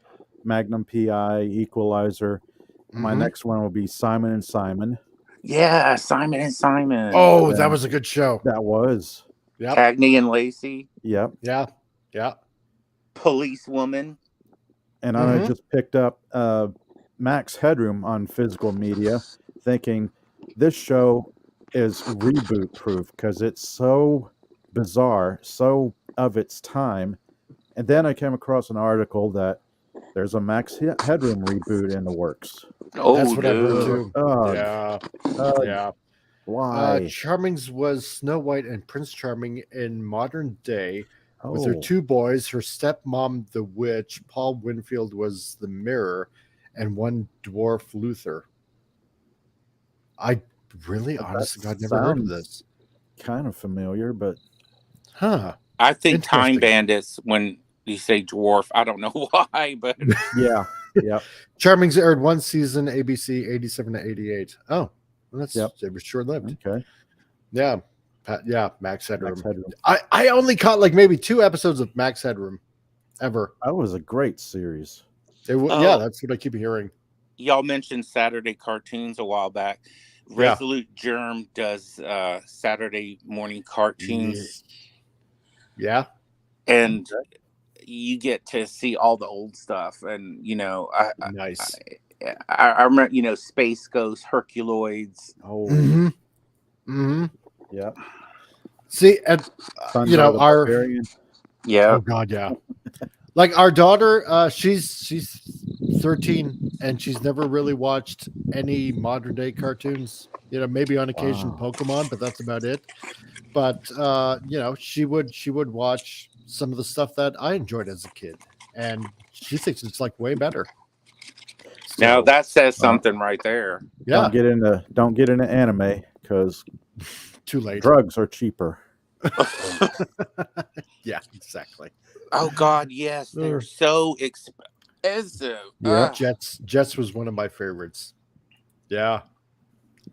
Magnum PI, Equalizer. My next one will be Simon and Simon. Yeah, Simon and Simon. Oh, that was a good show. That was. Yep. Cagney and Lacey. Yep. Yeah. Police Woman. And I just picked up Max Headroom on physical media, thinking this show is reboot proof because it's so bizarre, so of its time. And then I came across an article that there's a Max Headroom reboot in the works. Oh, that's what I heard too. Yeah. Why? Charmings was Snow White and Prince Charming in modern day with her 2 boys. Her stepmom, the witch. Paul Winfield was the mirror, and one dwarf, Luther. I really, honestly, God, never heard of this. Kind of familiar, but I think Time Bandits when you say dwarf. I don't know why, but yeah. Charmings aired 1 season, ABC 87 to 88. Oh, well, they were short-lived. Okay. Yeah. Max Headroom. I only caught like maybe 2 episodes of Max Headroom ever. That was a great series. Yeah, that's what I keep hearing. y'all mentioned Saturday cartoons a while back. Yeah. Resolute Germ does Saturday morning cartoons, Yeah. and you get to see all the old stuff. And Nice. I remember, Space Ghost, Herculoids. Oh, Mm-hmm. Mm-hmm. yeah. See, and Thunder the our Barbarian. Yeah. oh god, yeah. Like our daughter, she's 13 and she's never really watched any modern day cartoons. Maybe on occasion Wow. Pokemon, but that's about it. But she would watch some of the stuff that I enjoyed as a kid, and she thinks it's like way better. Now So that says something right there. yeah, Don't get into anime because too late. drugs are cheaper. Yeah, exactly. Oh God, yes, they're so expensive. Yeah. Jets was one of my favorites. Yeah.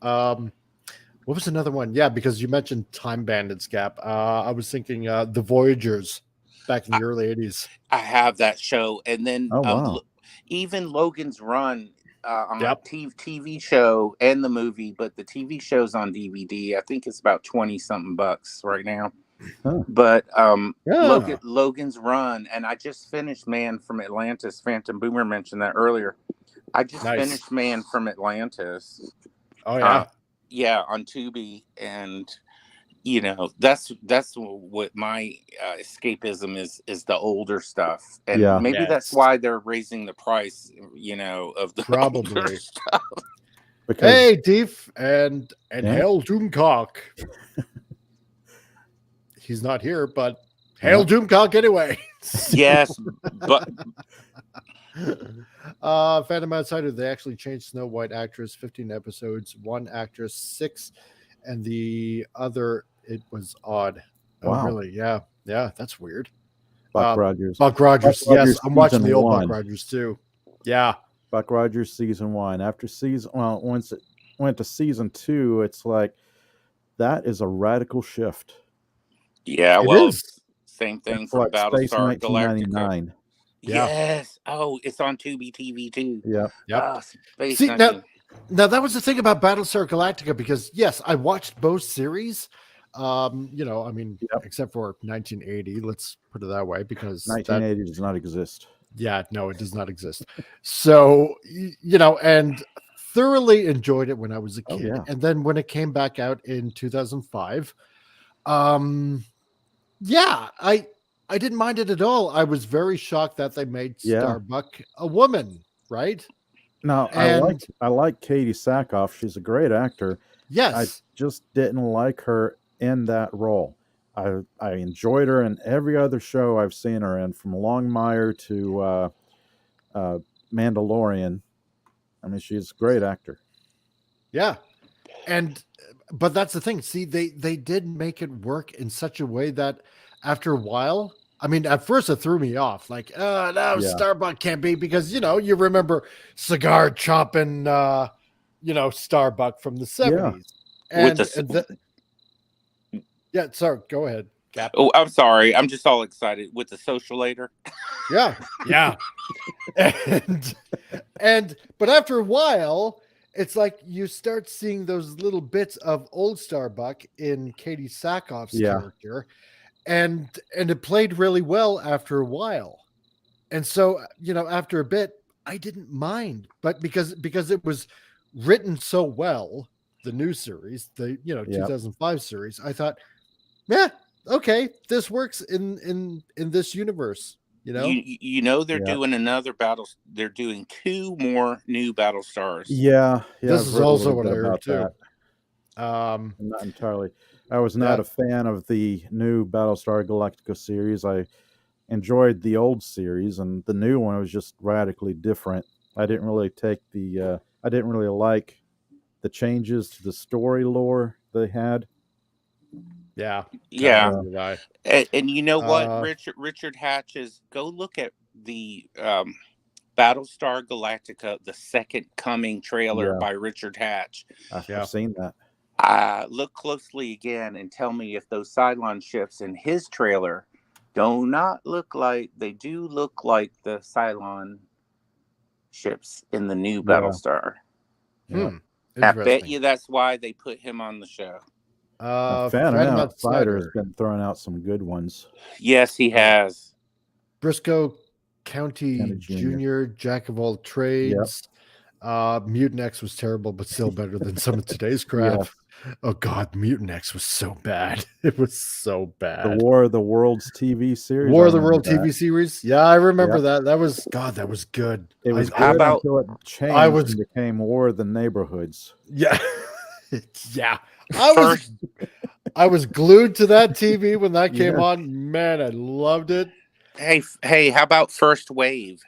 What was another one? Yeah, because you mentioned Time Bandits, Gap. I was thinking the Voyagers back in the early 80s. I have that show, and then Oh wow. even Logan's Run on Yep. TV show and the movie, but the TV show's on DVD. I think it's about 20 something bucks right now. Huh. But Yeah. Logan's Run, and I just finished Man from Atlantis. Phantom Boomer mentioned that earlier. I just Nice. finished Man from Atlantis. Oh yeah. Yeah, on Tubi, and that's what my escapism is the older stuff, and Yeah. maybe that's Yes. why they're raising the price, of the Probably. older stuff. Because Hey, Deef and Yeah. Hail Doomcock. He's not here, but Hail Doomcock anyway. Yes, but Phantom Outsider, they actually changed Snow White actress, 15 episodes, one actress, 6, and the other, it was odd. Oh, Wow. really? Yeah. Yeah, that's weird. Buck Rogers. Buck Rogers. Buck Yes, Rogers I'm watching season the old 1. Buck Rogers too. Yeah. Buck Rogers season 1. After once it went to season 2, it's like that is a radical shift. yeah, It well, is. same thing It's for like Space Battlestar Galactica. 1999. Yeah. Yes. Oh, it's on Tubi TV too. Yeah. Yep. Space See, 19. now that was the thing about Battlestar Galactica, because yes, I watched both series. Yep. Except for 1980, let's put it that way, because 1980 does not exist. yeah, no, it does not exist. So, and thoroughly enjoyed it when I was a Oh, kid. yeah. And then when it came back out in 2005, I didn't mind it at all. I was very shocked that they made Yeah. Starbuck a woman, right? Now And I like Katie Sackhoff. She's a great actor. yes, I just didn't like her in that role. I enjoyed her in every other show I've seen her in, from Longmire to Mandalorian. I mean, she's a great actor. yeah. But that's the thing. See, they did make it work in such a way that after a while, I mean, at first it threw me off. Like, no, Yeah. Starbuck can't be, because you remember cigar chopping, Starbuck from the 70s. Yeah, sorry, go ahead, Cap. Oh, I'm sorry. I'm just all excited with the socialator. Yeah, yeah. But after a while, it's like you start seeing those little bits of old Starbuck in Katie Sackhoff's character, and it played really well after a while. And so, after a bit, I didn't mind, but because it was written so well, the new series, the 2005 series, I thought, yeah, okay, this works in this universe. They're doing another battle. They're doing 2 more new battle stars. Yeah, this I've is heard a also little what bit I heard about too. that. Not entirely. I was not a fan of the new Battlestar Galactica series. I enjoyed the old series, and the new one was just radically different. I didn't really I didn't really like the changes to the story lore they had. Yeah. And you know what, Richard Hatches, go look at the Battlestar Galactica, the Second Coming trailer by Richard Hatch. I've seen that. Look closely again and tell me if those Cylon ships in his trailer do not look like, they do look like the Cylon ships in the new Yeah. Battlestar. Yeah. I bet Interesting. you that's why they put him on the show. Phantom Outsider's been throwing out some good ones. Yes, he has. Briscoe County County Jr., Jack of all trades. Mutant X was terrible, but still better than some of today's crap. Yes. Oh God, Mutant X was so bad. It was so bad. The War of the Worlds TV series. War I of the World remember that. TV series. Yeah, I remember Yep. that. That was that was good. It was How good about- until it changed and became War of the Neighborhoods. Yeah. Yeah. I was glued to that TV when that came Yeah. on. Man, I loved it. Hey, how about First Wave?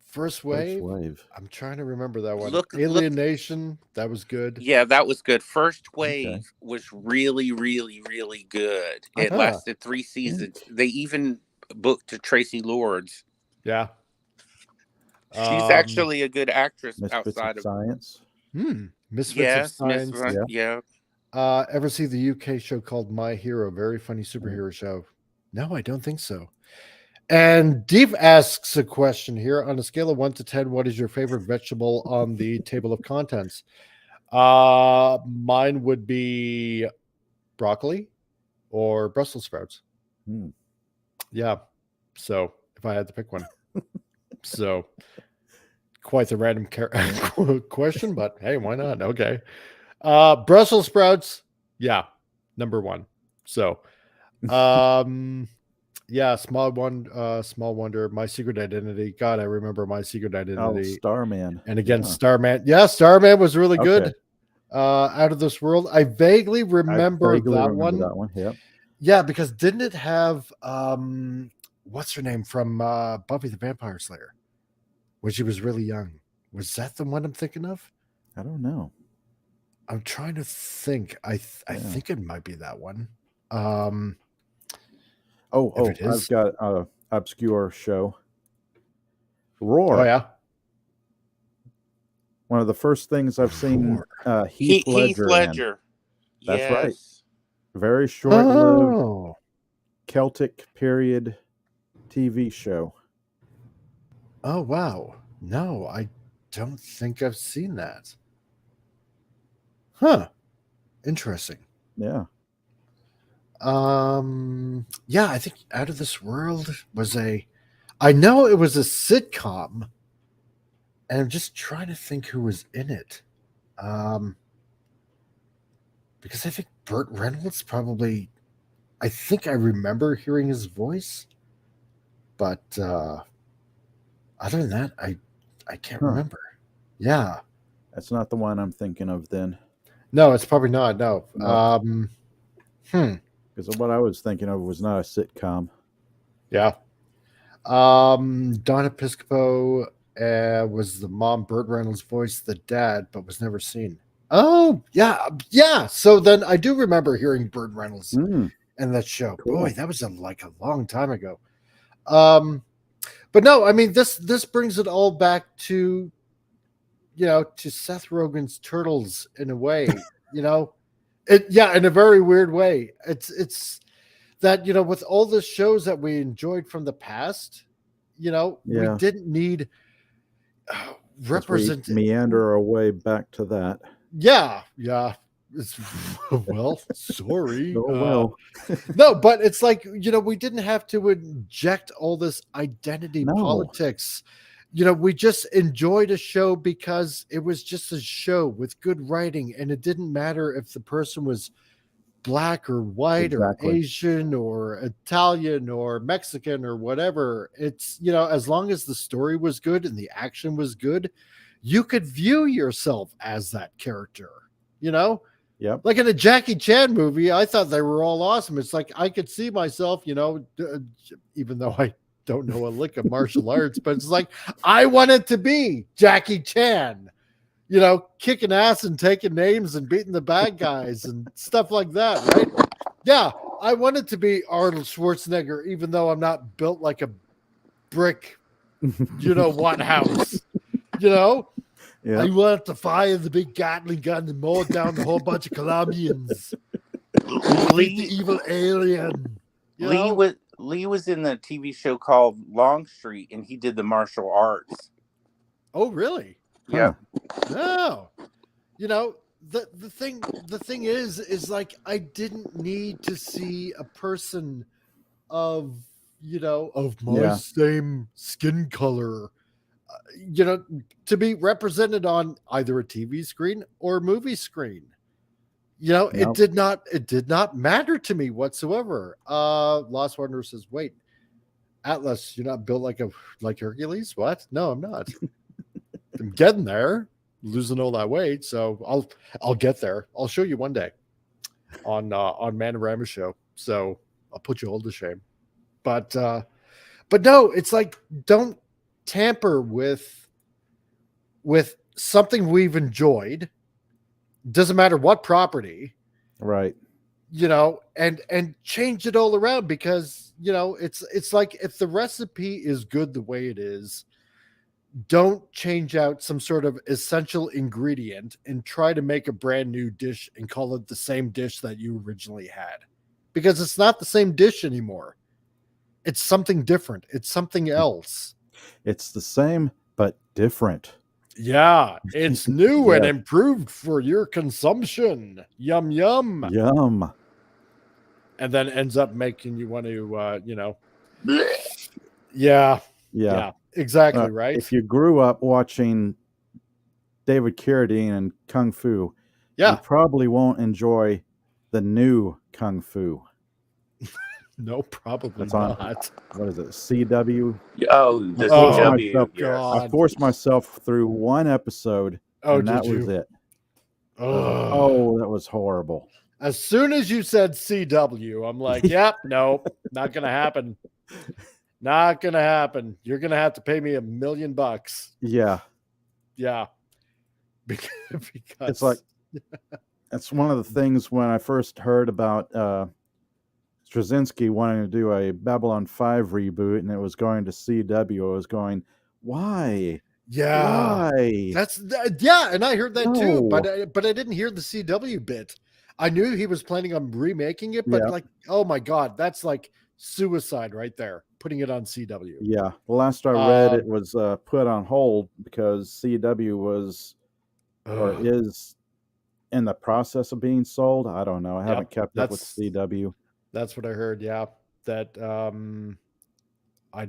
First Wave? First Wave. I'm trying to remember that one. Look- Alien Nation, that was good. Yeah, that was good. First Okay. Wave was really, really, really good. It Uh-huh. lasted 3 seasons. They even booked Tracy Lords. Yeah. She's actually a good actress Misfits outside of of Science. Misfits of Science. Yeah. Ever see the UK show called My Hero? Very funny superhero show. No, I don't think so. And Deep asks a question here. On a scale of 1 to 10, what is your favorite vegetable on the table of contents? Mine would be broccoli or Brussels sprouts. Hmm. Yeah. So if I had to pick one. So quite the random question, but hey, why not? Okay. Brussels sprouts. Yeah. Number 1. So, yeah, small wonder, My Secret Identity. God, I remember My Secret Oh, Identity. Starman. And again, Yeah. Starman. Yeah, Starman was really good. Okay. Out of This World. I vaguely remember that one. That one. Yep. Yeah, because didn't it have what's her name from Buffy the Vampire Slayer when she was really young? Was that the one I'm thinking of? I don't know. I'm trying to think. I think it might be that one. Oh, it is. I've got an obscure show. Roar. Oh yeah. One of the first things I've seen Heath Ledger in. Ledger. That's Yes. right. Very short-lived Oh. Celtic period TV show. Oh wow. No, I don't think I've seen that. Huh. Interesting. Yeah. Yeah, I think Out of This World was I know it was a sitcom, and I'm just trying to think who was in it. Because I think Burt Reynolds probably, I think I remember hearing his voice, but other than that, I can't remember. Yeah. That's not the one I'm thinking of then. No, it's probably not. No. Because what I was thinking of was not a sitcom. Yeah. Don Episcopo was the mom, Burt Reynolds voiced the dad, but was never seen. Oh, yeah. Yeah. So then I do remember hearing Burt Reynolds in that show. Cool. Boy, that was like a long time ago. But no, I mean, this brings it all back to, to Seth Rogen's Turtles in a way, in a very weird way. It's that, with all the shows that we enjoyed from the past, we didn't need We meander our way back to that. Yeah. Well, sorry. Oh, well. No, but it's like, we didn't have to inject all this identity politics. We just enjoyed a show because it was just a show with good writing, and it didn't matter if the person was black or white or Asian or Italian or Mexican or whatever. It's, as long as the story was good and the action was good, you could view yourself as that character, Yep. Like in a Jackie Chan movie, I thought they were all awesome. It's like I could see myself, even though I don't know a lick of martial arts, but it's like I wanted to be Jackie Chan, kicking ass and taking names and beating the bad guys and stuff like that, right? Yeah, I wanted to be Arnold Schwarzenegger, even though I'm not built like a brick, what house, Yeah. I wanted to fire the big Gatling gun and mow down the whole bunch of Colombians. Defeat the evil alien. Lee was in the TV show called Longstreet, and he did the martial arts. Oh, really? Yeah. No. You know, the thing is like I didn't need to see a person of of my Yeah. same skin color, to be represented on either a TV screen or a movie screen. No. It did not matter to me whatsoever. Lost Wonder says, wait, Atlas, you're not built like Hercules? What? No, I'm not. I'm getting there, losing all that weight, so I'll get there. I'll show you one day on Manorama Show. So I'll put you all to shame. But no, it's like don't tamper with something we've enjoyed. Doesn't matter what property, Right. and change it all around because it's like if the recipe is good the way it is, don't change out some sort of essential ingredient and try to make a brand new dish and call it the same dish that you originally had, because it's not the same dish anymore. It's something different. It's something else. It's the same but different. Yeah, it's new and Yeah. improved for your consumption. Yum yum. Yum. And then ends up making you want to Blech. yeah, Yeah. exactly, right? If you grew up watching David Carradine and Kung Fu, you Yeah, probably won't enjoy the new Kung Fu. no, probably That's on. not. What is it? CW. Oh, the Oh, CW. Yes. God. I forced myself through one episode, Oh, and that did was you? it. I was like, Ugh. oh, that was horrible. As soon as you said CW, I'm like, yep, nope, not gonna happen. Not gonna happen. You're gonna have to pay me $1 million. Yeah, Yeah. Because it's like that's one of the things when I first heard about Straczynski wanting to do a Babylon 5 reboot, and it was going to CW. I was going, why? yeah. Why? Yeah, and I heard that too, No. but I didn't hear the CW bit. I knew he was planning on remaking it, but Yeah. like, oh my god, that's like suicide right there. Putting it on CW. Yeah, the last I read, it was put on hold because CW was or Ugh. is in the process of being sold. I don't know. I haven't kept up with that's CW. That's what I heard. Yeah, that I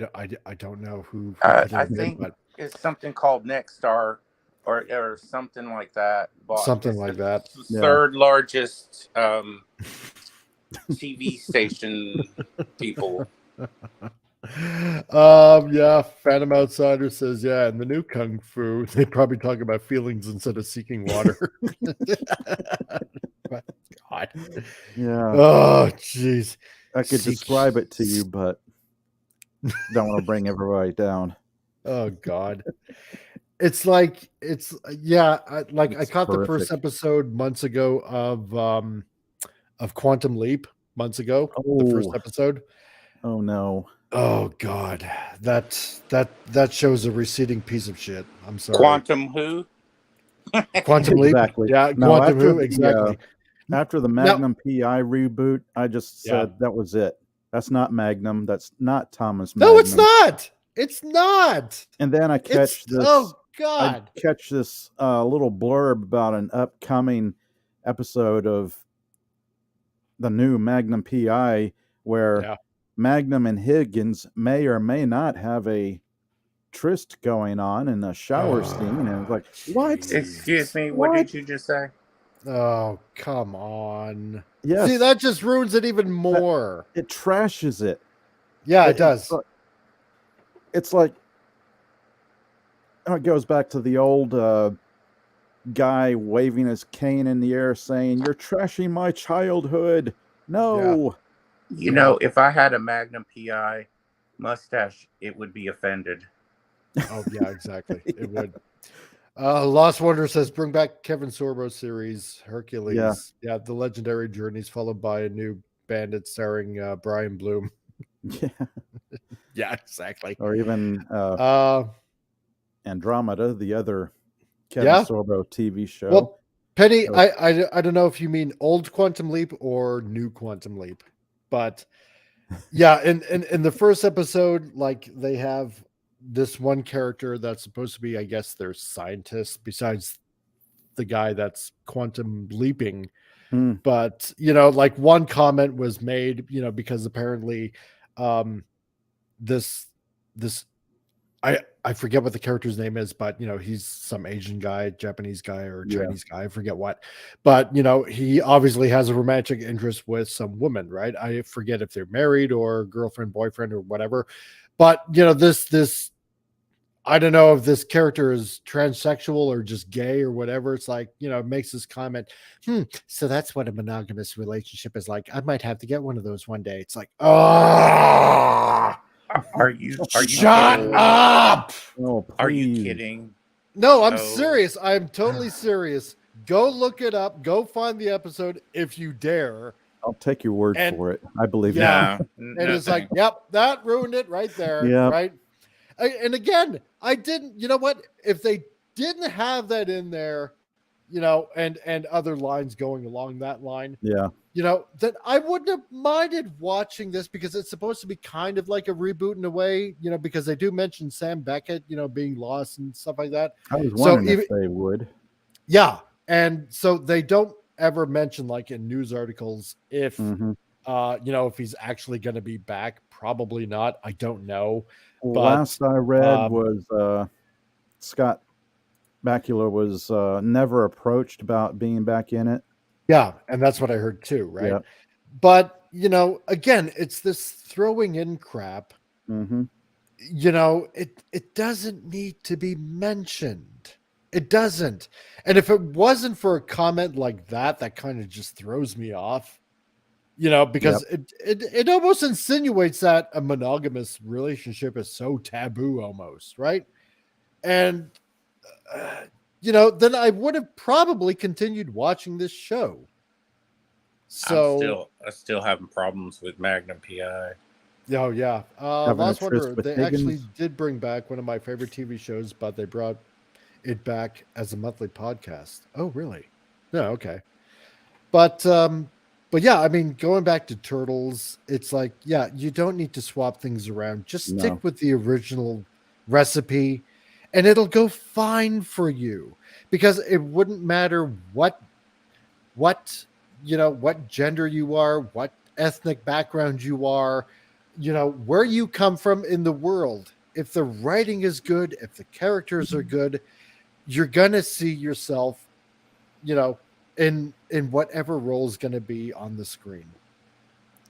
don't know who I put it in, think but it's something called Nexstar or something like that. something It's like the that. Yeah. third largest TV station people. Yeah, Phantom Outsider says, yeah, in the new Kung Fu, they probably talk about feelings instead of seeking water. God. Yeah, Oh, jeez. I could describe it to you, but don't want to bring everybody down. Oh, God. It's like, yeah, I It's caught the first horrific. episode months ago of Quantum Leap months ago, the first Oh, episode. oh no. Oh God, that show's a receding piece of shit. I'm sorry. Quantum who? Quantum Leap. Exactly. Yeah, No, Quantum after Leap. Exactly. After the Magnum PI reboot, I just said that was it. That's not Magnum. That's not Thomas Magnum. No, it's not. It's not. And then I catch this. Oh I God. catch this little blurb about an upcoming episode of the new Magnum PI where Yeah. Magnum and Higgins may or may not have a tryst going on in a shower scene. And it's like, what? jeez. Excuse me, what did you just say? Oh, come on. Yes. See, that just ruins it even more. It trashes it. Yeah, it does. It's like it goes back to the old guy waving his cane in the air saying, "You're trashing my childhood." No. You know, if I had a Magnum PI mustache, it would be offended. Oh yeah, exactly. It would. Lost Wonder says, bring back Kevin Sorbo series, Hercules. Yeah, the legendary journeys followed by a new bandit starring Brian Bloom. Yeah. Yeah, exactly. Or even Andromeda, the other Kevin Sorbo TV show. Well, Penny, I don't know if you mean old Quantum Leap or new Quantum Leap, but yeah, in the first episode, like they have this one character that's supposed to be, I guess, their scientist, besides the guy that's quantum leaping. Mm, But like one comment was made, because apparently, um, this I forget what the character's name is, but he's some Asian guy, Japanese guy, or yeah. Chinese guy, I forget what. But he obviously has a romantic interest with some woman, right? I forget if they're married or girlfriend, boyfriend, or whatever. But this I don't know if this character is transsexual or just gay or whatever. It's like, makes this comment. So that's what a monogamous relationship is like. I might have to get one of those one day. It's like, oh, Are you shut kidding? up. Oh, Are you please. kidding? No, I'm No. serious. I'm totally serious. Go look it up. Go find the episode if you dare. I'll take your word And- for it. I believe Yeah. that. No, And it's like, thanks. yep, that ruined it right there. Yep. Right. And again, I didn't, you know what? If they didn't have that in there, and other lines going along that line, Yeah. then I wouldn't have minded watching this, because it's supposed to be kind of like a reboot in a way, because they do mention Sam Beckett, being lost and stuff like that. I was So wondering if they would. Yeah. And so they don't ever mention, like in news articles, if, Mhm. if he's actually going to be back. Probably not. I don't know. But, Last I read um, was Scott Bakula was never approached about being back in it. Yeah. And that's what I heard too. Right. Yep. But, again, it's this throwing in crap. Mm-hmm. It doesn't need to be mentioned. It doesn't. And if it wasn't for a comment like that kind of just throws me off, because it almost insinuates that a monogamous relationship is so taboo almost, right? And, then I would have probably continued watching this show. So, I'm still having problems with Magnum PI. oh yeah. Having a Lost tryst Wonder, with they actually Higgins. did bring back one of my favorite TV shows, but they brought it back as a monthly podcast. Oh, really? Yeah, okay. But yeah, I mean, going back to Turtles, it's like, yeah, you don't need to swap things around. Just stick No. with the original recipe and it'll go fine for you, because it wouldn't matter what gender you are, what ethnic background you are, where you come from in the world. If the writing is good, if the characters are good, you're gonna see yourself, in whatever role is gonna be on the screen.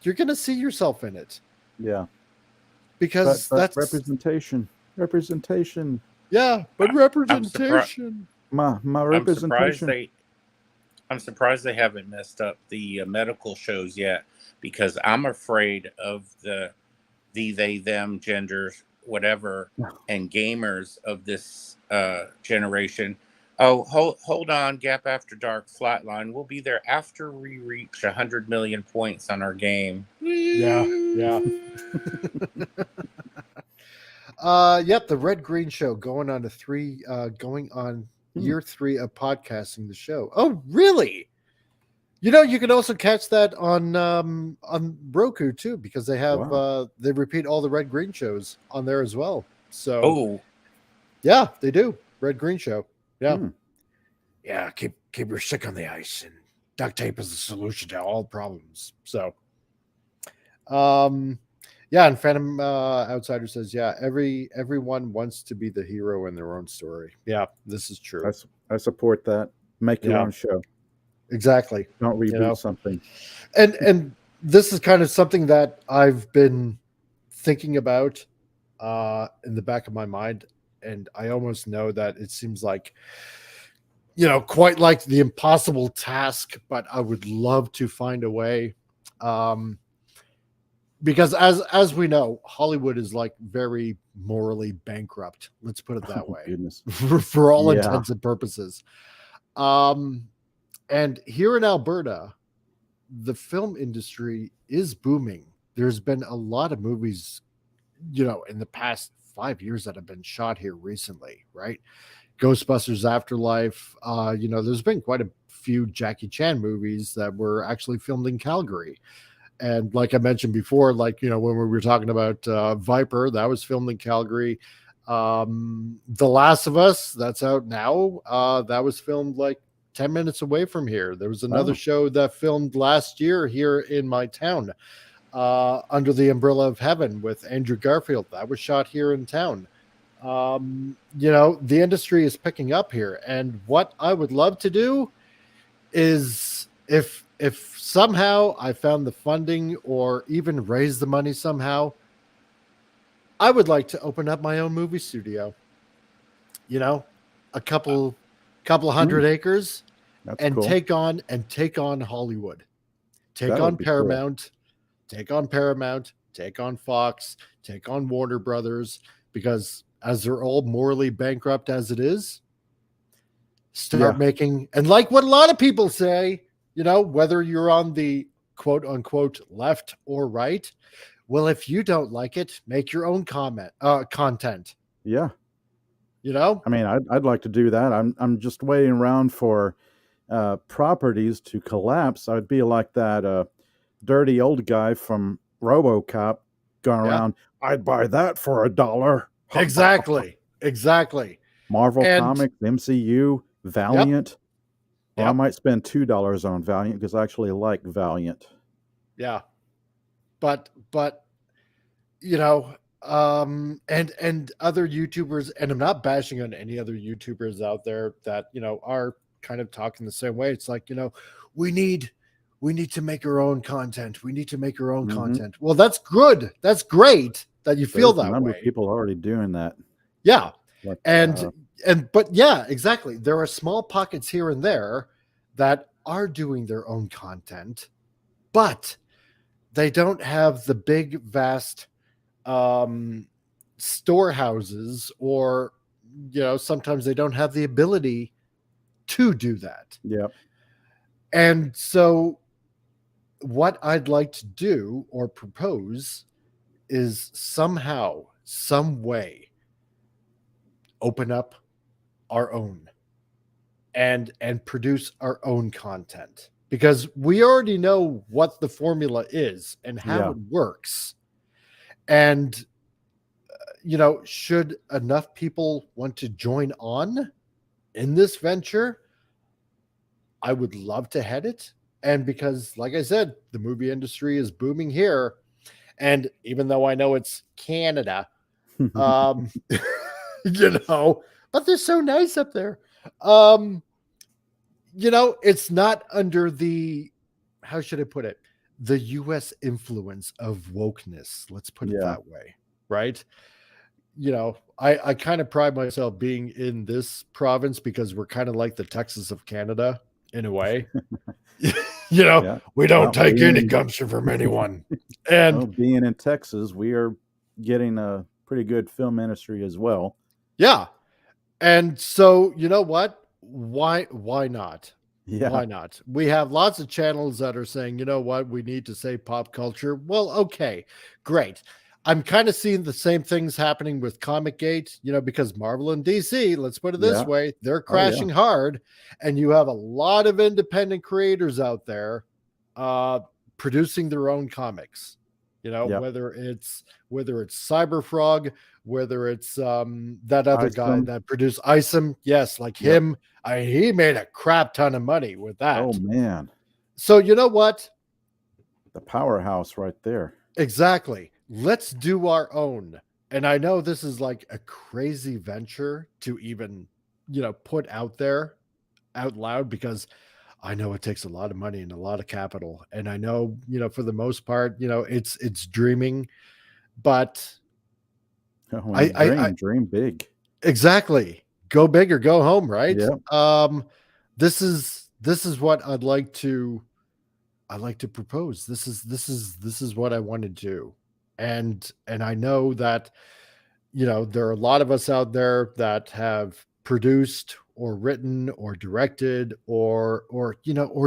You're gonna see yourself in it, Yeah. because But that's representation. Representation. yeah, but I'm representation. My representation. I'm surprised they haven't messed up the medical shows yet, because I'm afraid of the they them genders, whatever, and gamers of this generation. Oh, hold on, Gap After Dark Flatline. We'll be there after we reach 100 million points on our game. Yeah. Yep, the Red Green Show going on year 3 of podcasting the show. Oh, really? You can also catch that on Roku too, because they have Wow. they repeat all the Red Green shows on there as well. So Oh, yeah, they do. Red Green Show. Yeah. Hmm. Yeah, keep your stick on the ice, and duct tape is the solution to all problems. So yeah, and Phantom Outsider says, yeah, everyone wants to be the hero in their own story. Yeah, this is true. I support that. Make your Yeah. own show. Exactly. Don't reboot something. And this is kind of something that I've been thinking about in the back of my mind, and I almost know that it seems like, quite like the impossible task, but I would love to find a way, because as we know, Hollywood is like very morally bankrupt, let's put it that Oh, way. goodness. for all Yeah. intents and purposes. And here in Alberta, the film industry is booming. There's been a lot of movies, in the past 5 years that have been shot here recently, right? Ghostbusters Afterlife. There's been quite a few Jackie Chan movies that were actually filmed in Calgary. And like I mentioned before, when we were talking about Viper, that was filmed in Calgary. The Last of Us, that's out now. That was filmed like 10 minutes away from here. There was another Oh. show that filmed last year here in my town, Under the Umbrella of Heaven with Andrew Garfield. That was shot here in town. The industry is picking up here. And what I would love to do is if somehow I found the funding or even raise the money somehow, I would like to open up my own movie studio. A couple hundred acres, That's and cool. take on Hollywood, take That on would be cool. Paramount, take on Fox, take on Warner Brothers, because as they're all morally bankrupt as it is, start making, and like what a lot of people say, whether you're on the quote unquote left or right, well, if you don't like it, make your own content. Yeah. I mean, I'd like to do that. I'm just waiting around for properties to collapse. I'd be like that dirty old guy from RoboCop going around. I'd buy that for $1. Exactly. Marvel Comics, MCU, Valiant. Yep. Well, I might spend $2 on Valiant because I actually like Valiant. Yeah. But and other YouTubers, and I'm not bashing on any other YouTubers out there that are kind of talking the same way. It's like, we need to make our own content. We need to make our own content. Well, that's good. That's great that you feel that a number way. of people already doing that. Yeah. But, but yeah, exactly. There are small pockets here and there that are doing their own content, but they don't have the big, vast storehouses, or sometimes they don't have the ability to do that. Yep. And so what I'd like to do or propose is somehow, some way, open up our own and produce our own content, because we already know what the formula is and how it works. And should enough people want to join on in this venture, I would love to head it. And because, like I said, the movie industry is booming here, and even though I know it's Canada, but they're so nice up there. It's not under the, how should I put it, the US influence of wokeness. Let's put it that way. Right. I kind of pride myself being in this province because we're kind of like the Texas of Canada in a way. We don't take any gumption from anyone. And being in Texas, we are getting a pretty good film industry as well. Yeah. And so, you know what? Why not? Yeah. Why not? We have lots of channels that are saying, you know what, we need to say pop culture. Well, okay, great. I'm kind of seeing the same things happening with Comic-Gate, because Marvel and DC, let's put it this way, they're crashing hard. And you have a lot of independent creators out there producing their own comics, whether it's Cyberfrog, whether it's that other guy that produced Isom. Yes, like him. He made a crap ton of money with that. Oh, man. So you know what? The powerhouse right there. Exactly. Let's do our own. And I know this is like a crazy venture to even, put out there out loud, because I know it takes a lot of money and a lot of capital. And I know, for the most part, it's dreaming, but dream big. Exactly. Go big or go home, right? Yeah. This is what I'd like to propose. This is what I want to do. And I know that, there are a lot of us out there that have produced or written or directed or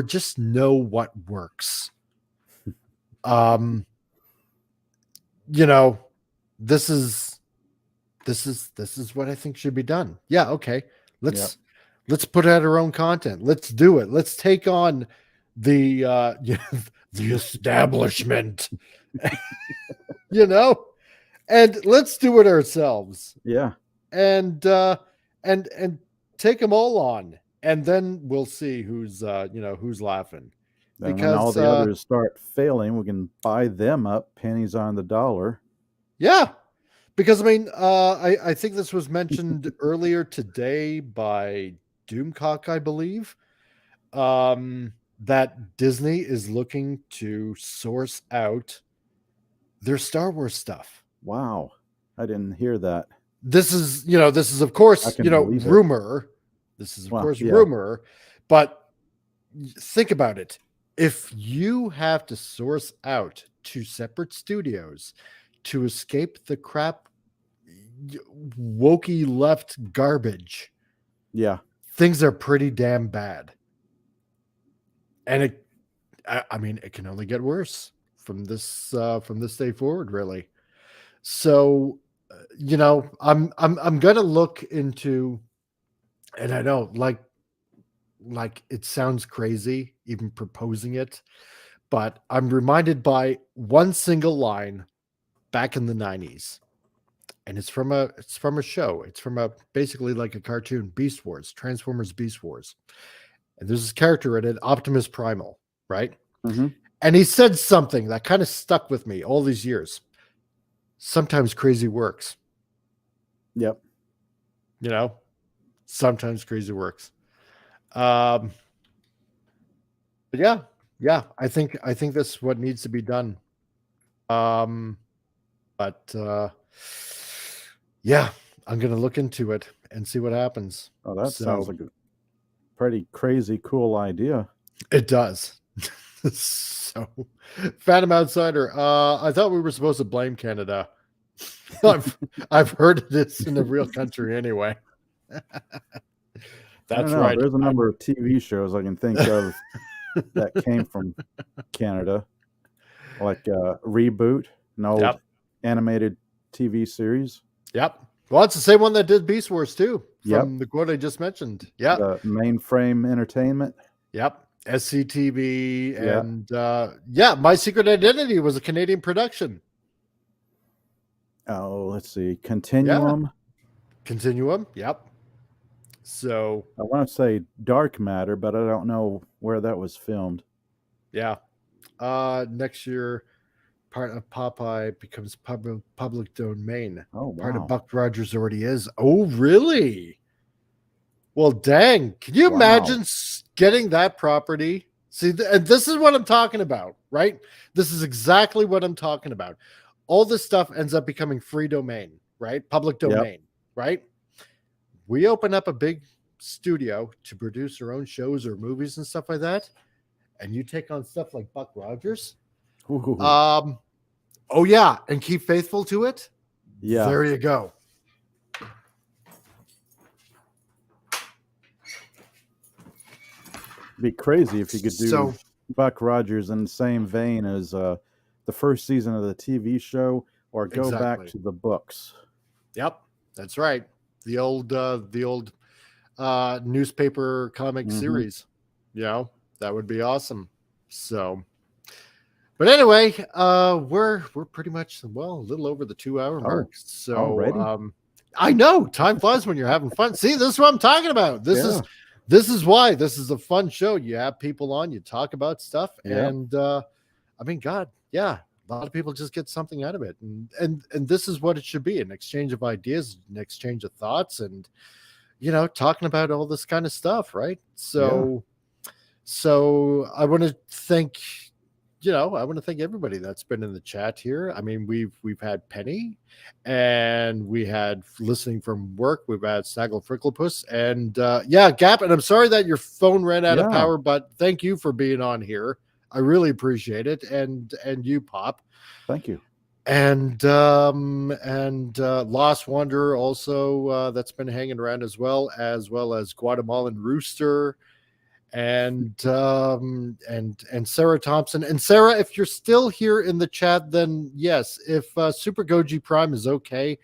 just know what works. This is what I think should be done. Yeah. Okay. Let's put out our own content. Let's do it. Let's take on the the establishment, and let's do it ourselves. Yeah. and and take them all on, and then we'll see who's who's laughing. And when all Because the others start failing, we can buy them up pennies on the dollar. yeah, because I mean, I think this was mentioned earlier today by Doomcock, I believe, that Disney is looking to source out their Star Wars stuff. Wow, I didn't hear that. This is of I course, can believe it. rumor. This is of Well, course yeah. rumor, but think about it. If you have to source out two separate studios to escape the crap wokey left garbage, Yeah, things are pretty damn bad. And I mean, it can only get worse from this day forward, really. So, I'm gonna look into, and I know, like it sounds crazy even proposing it, but I'm reminded by one single line back in the 90s. And it's from a show. It's from a basically like a cartoon, Beast Wars, Transformers Beast Wars. And there's this character in it, Optimus Primal, right? hmm And he said something that kind of stuck with me all these years. Sometimes crazy works. yep. Sometimes crazy works. But yeah, I think that's what needs to be done. But yeah, I'm gonna look into it and see what happens. Oh, that So- sounds like a pretty crazy, cool idea. It does. So, Phantom Outsider. I thought we were supposed to blame Canada. I've heard this in the real country anyway. I That's don't know. right. There's a number of TV shows I can think of that came from Canada, like Reboot, an old Yep. animated TV series. Yep. Well, it's the same one that did Beast Wars too, Yep. from the quote I just mentioned. Yep. The Mainframe Entertainment. Yep. SCTV Yeah. and My Secret Identity was a Canadian production. Oh, let's see. Continuum. Continuum. Yep. So I want to say Dark Matter, but I don't know where that was filmed. yeah. Next year, part of Popeye becomes public domain. Oh, Part of wow. Buck Rogers already is. Oh, really? Well, dang. Can you Wow. imagine getting that property? See, and this is what I'm talking about, right? This is exactly what I'm talking about. All this stuff ends up becoming free domain, right? Public Yep. domain, right? We open up a big studio to produce our own shows or movies and stuff like that, and you take on stuff like Buck Rogers. Ooh, Oh yeah, and keep faithful to it. yeah. There you go. It'd be crazy if you could do So- Buck Rogers in the same vein as the first season of the TV show, or go back Exactly. to the books. Yep, that's right. The old newspaper comic Mhm. series. That would be awesome. So, but anyway, we're pretty much, well, a little over the 2-hour mark. So already? I know time flies when you're having fun. See, this is what I'm talking about. This is why this is a fun show. You have people on, you talk about stuff, Yeah. and I mean, God, yeah, a lot of people just get something out of it, and this is what it should be: an exchange of ideas, an exchange of thoughts, and talking about all this kind of stuff, right? So I want to thank everybody that's been in the chat here. I mean, we've had Penny, and we had listening from work. We've had Snaggle Fricklepuss, and Gap. And I'm sorry that your phone ran out of Yeah. power, but thank you for being on here. I really appreciate it, and you, Pop, Thank you. and Lost Wanderer also, that's been hanging around as well as Guatemalan Rooster, and Sarah Thompson. And Sarah, if you're still here in the chat, then yes, if Super Goji Prime is okay,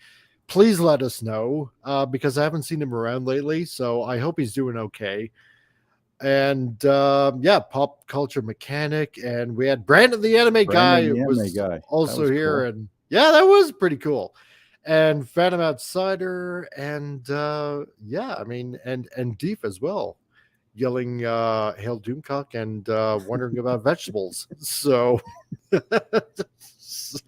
please let us know, because I haven't seen him around lately, so I hope he's doing okay. And Pop Culture Mechanic, and we had Brandon the Anime Guy Brandon the was Anime Guy. That also was here, cool. and that was pretty cool. and Phantom Outsider, and yeah, I mean, and Deep as well, yelling "Hail Doomcock" and wondering about vegetables. So, so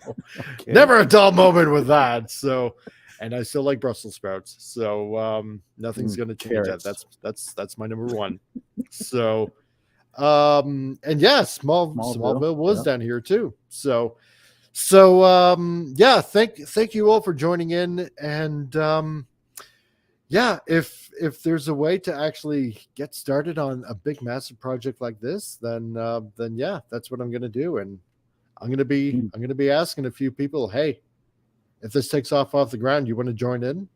Okay. never a dull moment with that. So, and I still like Brussels sprouts. So nothing's going to change that. Carrots. That's my number one. So, and yeah, Smallville was down here too. So yeah, thank you all for joining in, and yeah, if there's a way to actually get started on a big massive project like this, then yeah, that's what I'm going to do, and I'm going to be asking a few people, hey, if this takes off the ground, you want to join in?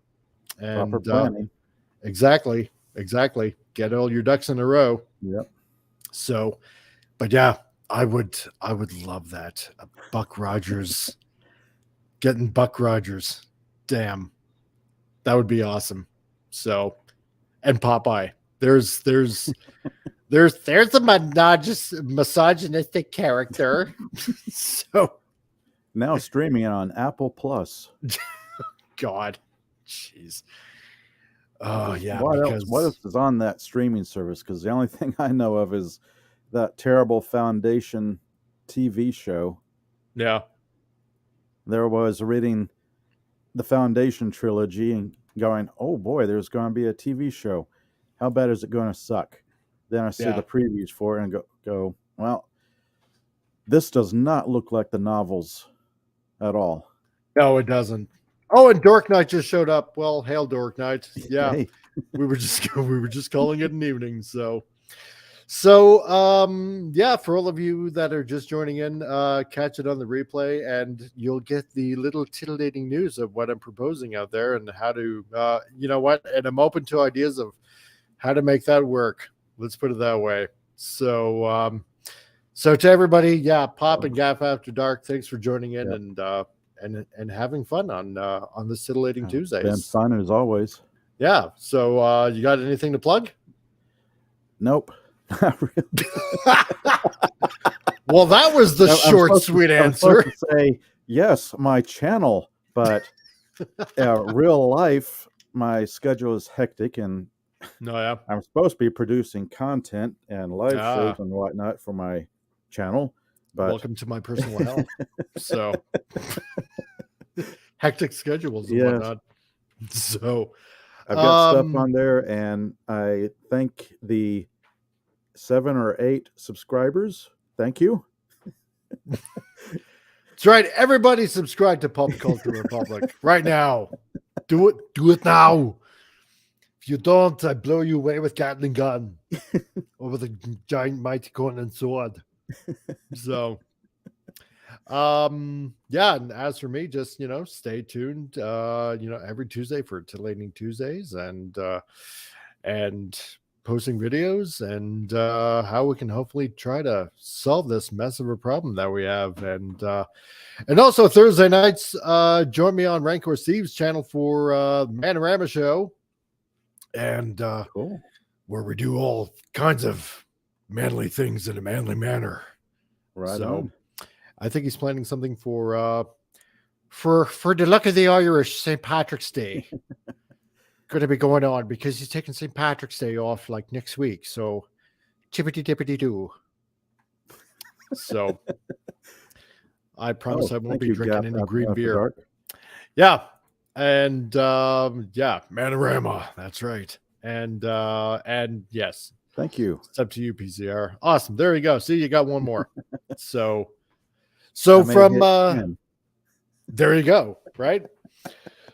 And Proper planning. Exactly. Get all your ducks in a row. Yep. So, but yeah, I would love that. Buck Rogers, getting Buck Rogers. Damn, that would be awesome. So, and Popeye. There's a misogynistic character. So Now streaming on Apple Plus. God, jeez. Oh yeah. What else is on that streaming service? Because the only thing I know of is that terrible Foundation TV show. Yeah. There was reading the Foundation trilogy and going, oh boy, there's going to be a TV show. How bad is it going to suck? Then I see the previews for it and go, well, this does not look like the novels at all. No, it doesn't. Oh, and Dork Knight just showed up. Well, hail Dork Knight. Yeah. Hey. we were just calling it an evening. So yeah, for all of you that are just joining in, catch it on the replay, and you'll get the little titillating news of what I'm proposing out there and how to you know what, and I'm open to ideas of how to make that work. Let's put it that way. So so to everybody, yeah, Pop and Gaff After Dark, thanks for joining in. Yep. And having fun on this Titillating Tuesdays. Been fun as always. Yeah. So you got anything to plug? Nope. Not really. Well, that was the short, sweet answer. To say yes, my channel, but real life, my schedule is hectic, and I'm supposed to be producing content and live shows and whatnot for my channel. But welcome to my personal hell. So hectic schedules and whatnot. So I've got stuff on there, and I thank the 7 or 8 subscribers. Thank you. That's right. Everybody subscribe to Pop Culture Republic right now. Do it now. If you don't, I blow you away with Gatling gun or with a giant mighty Conan sword. So yeah, and as for me, just stay tuned every Tuesday for Titillating Tuesdays, and posting videos, and how we can hopefully try to solve this mess of a problem that we have. And also Thursday nights, join me on Rancor Steve's channel for Manorama Show, and cool, where we do all kinds of manly things in a manly manner. Right. So on. I think he's planning something for the luck of the Irish, St. Patrick's Day. Going to be going on because he's taking St. Patrick's Day off like next week. So chippity dippity doo. So I promise I won't be drinking any green beer. Dark. Yeah. And yeah, Manorama. That's right. And yes. Thank you. It's up to you, PCR. Awesome. There you go. See, you got one more. So from there you go. Right.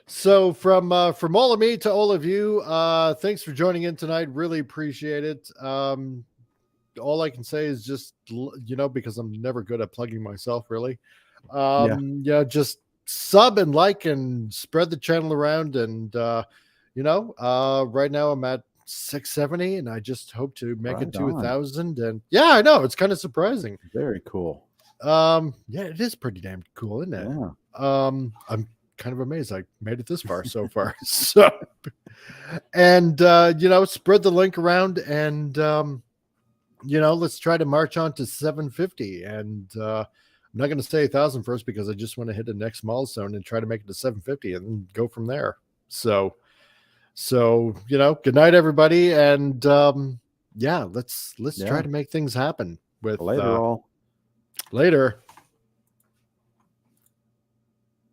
So from all of me to all of you, thanks for joining in tonight. Really appreciate it. All I can say is just, because I'm never good at plugging myself, really. Just sub and like and spread the channel around. And, right now I'm at 670, and I just hope to make it to 1,000. And yeah, I know, it's kind of surprising. Very cool. Yeah, it is pretty damn cool, isn't it? Yeah. I'm kind of amazed I made it this far so far. So, and spread the link around, and let's try to march on to 750. And I'm not going to say 1,000 first because I just want to hit the next milestone and try to make it to 750 and then go from there. So good night, everybody, and let's try to make things happen with Later, all. later.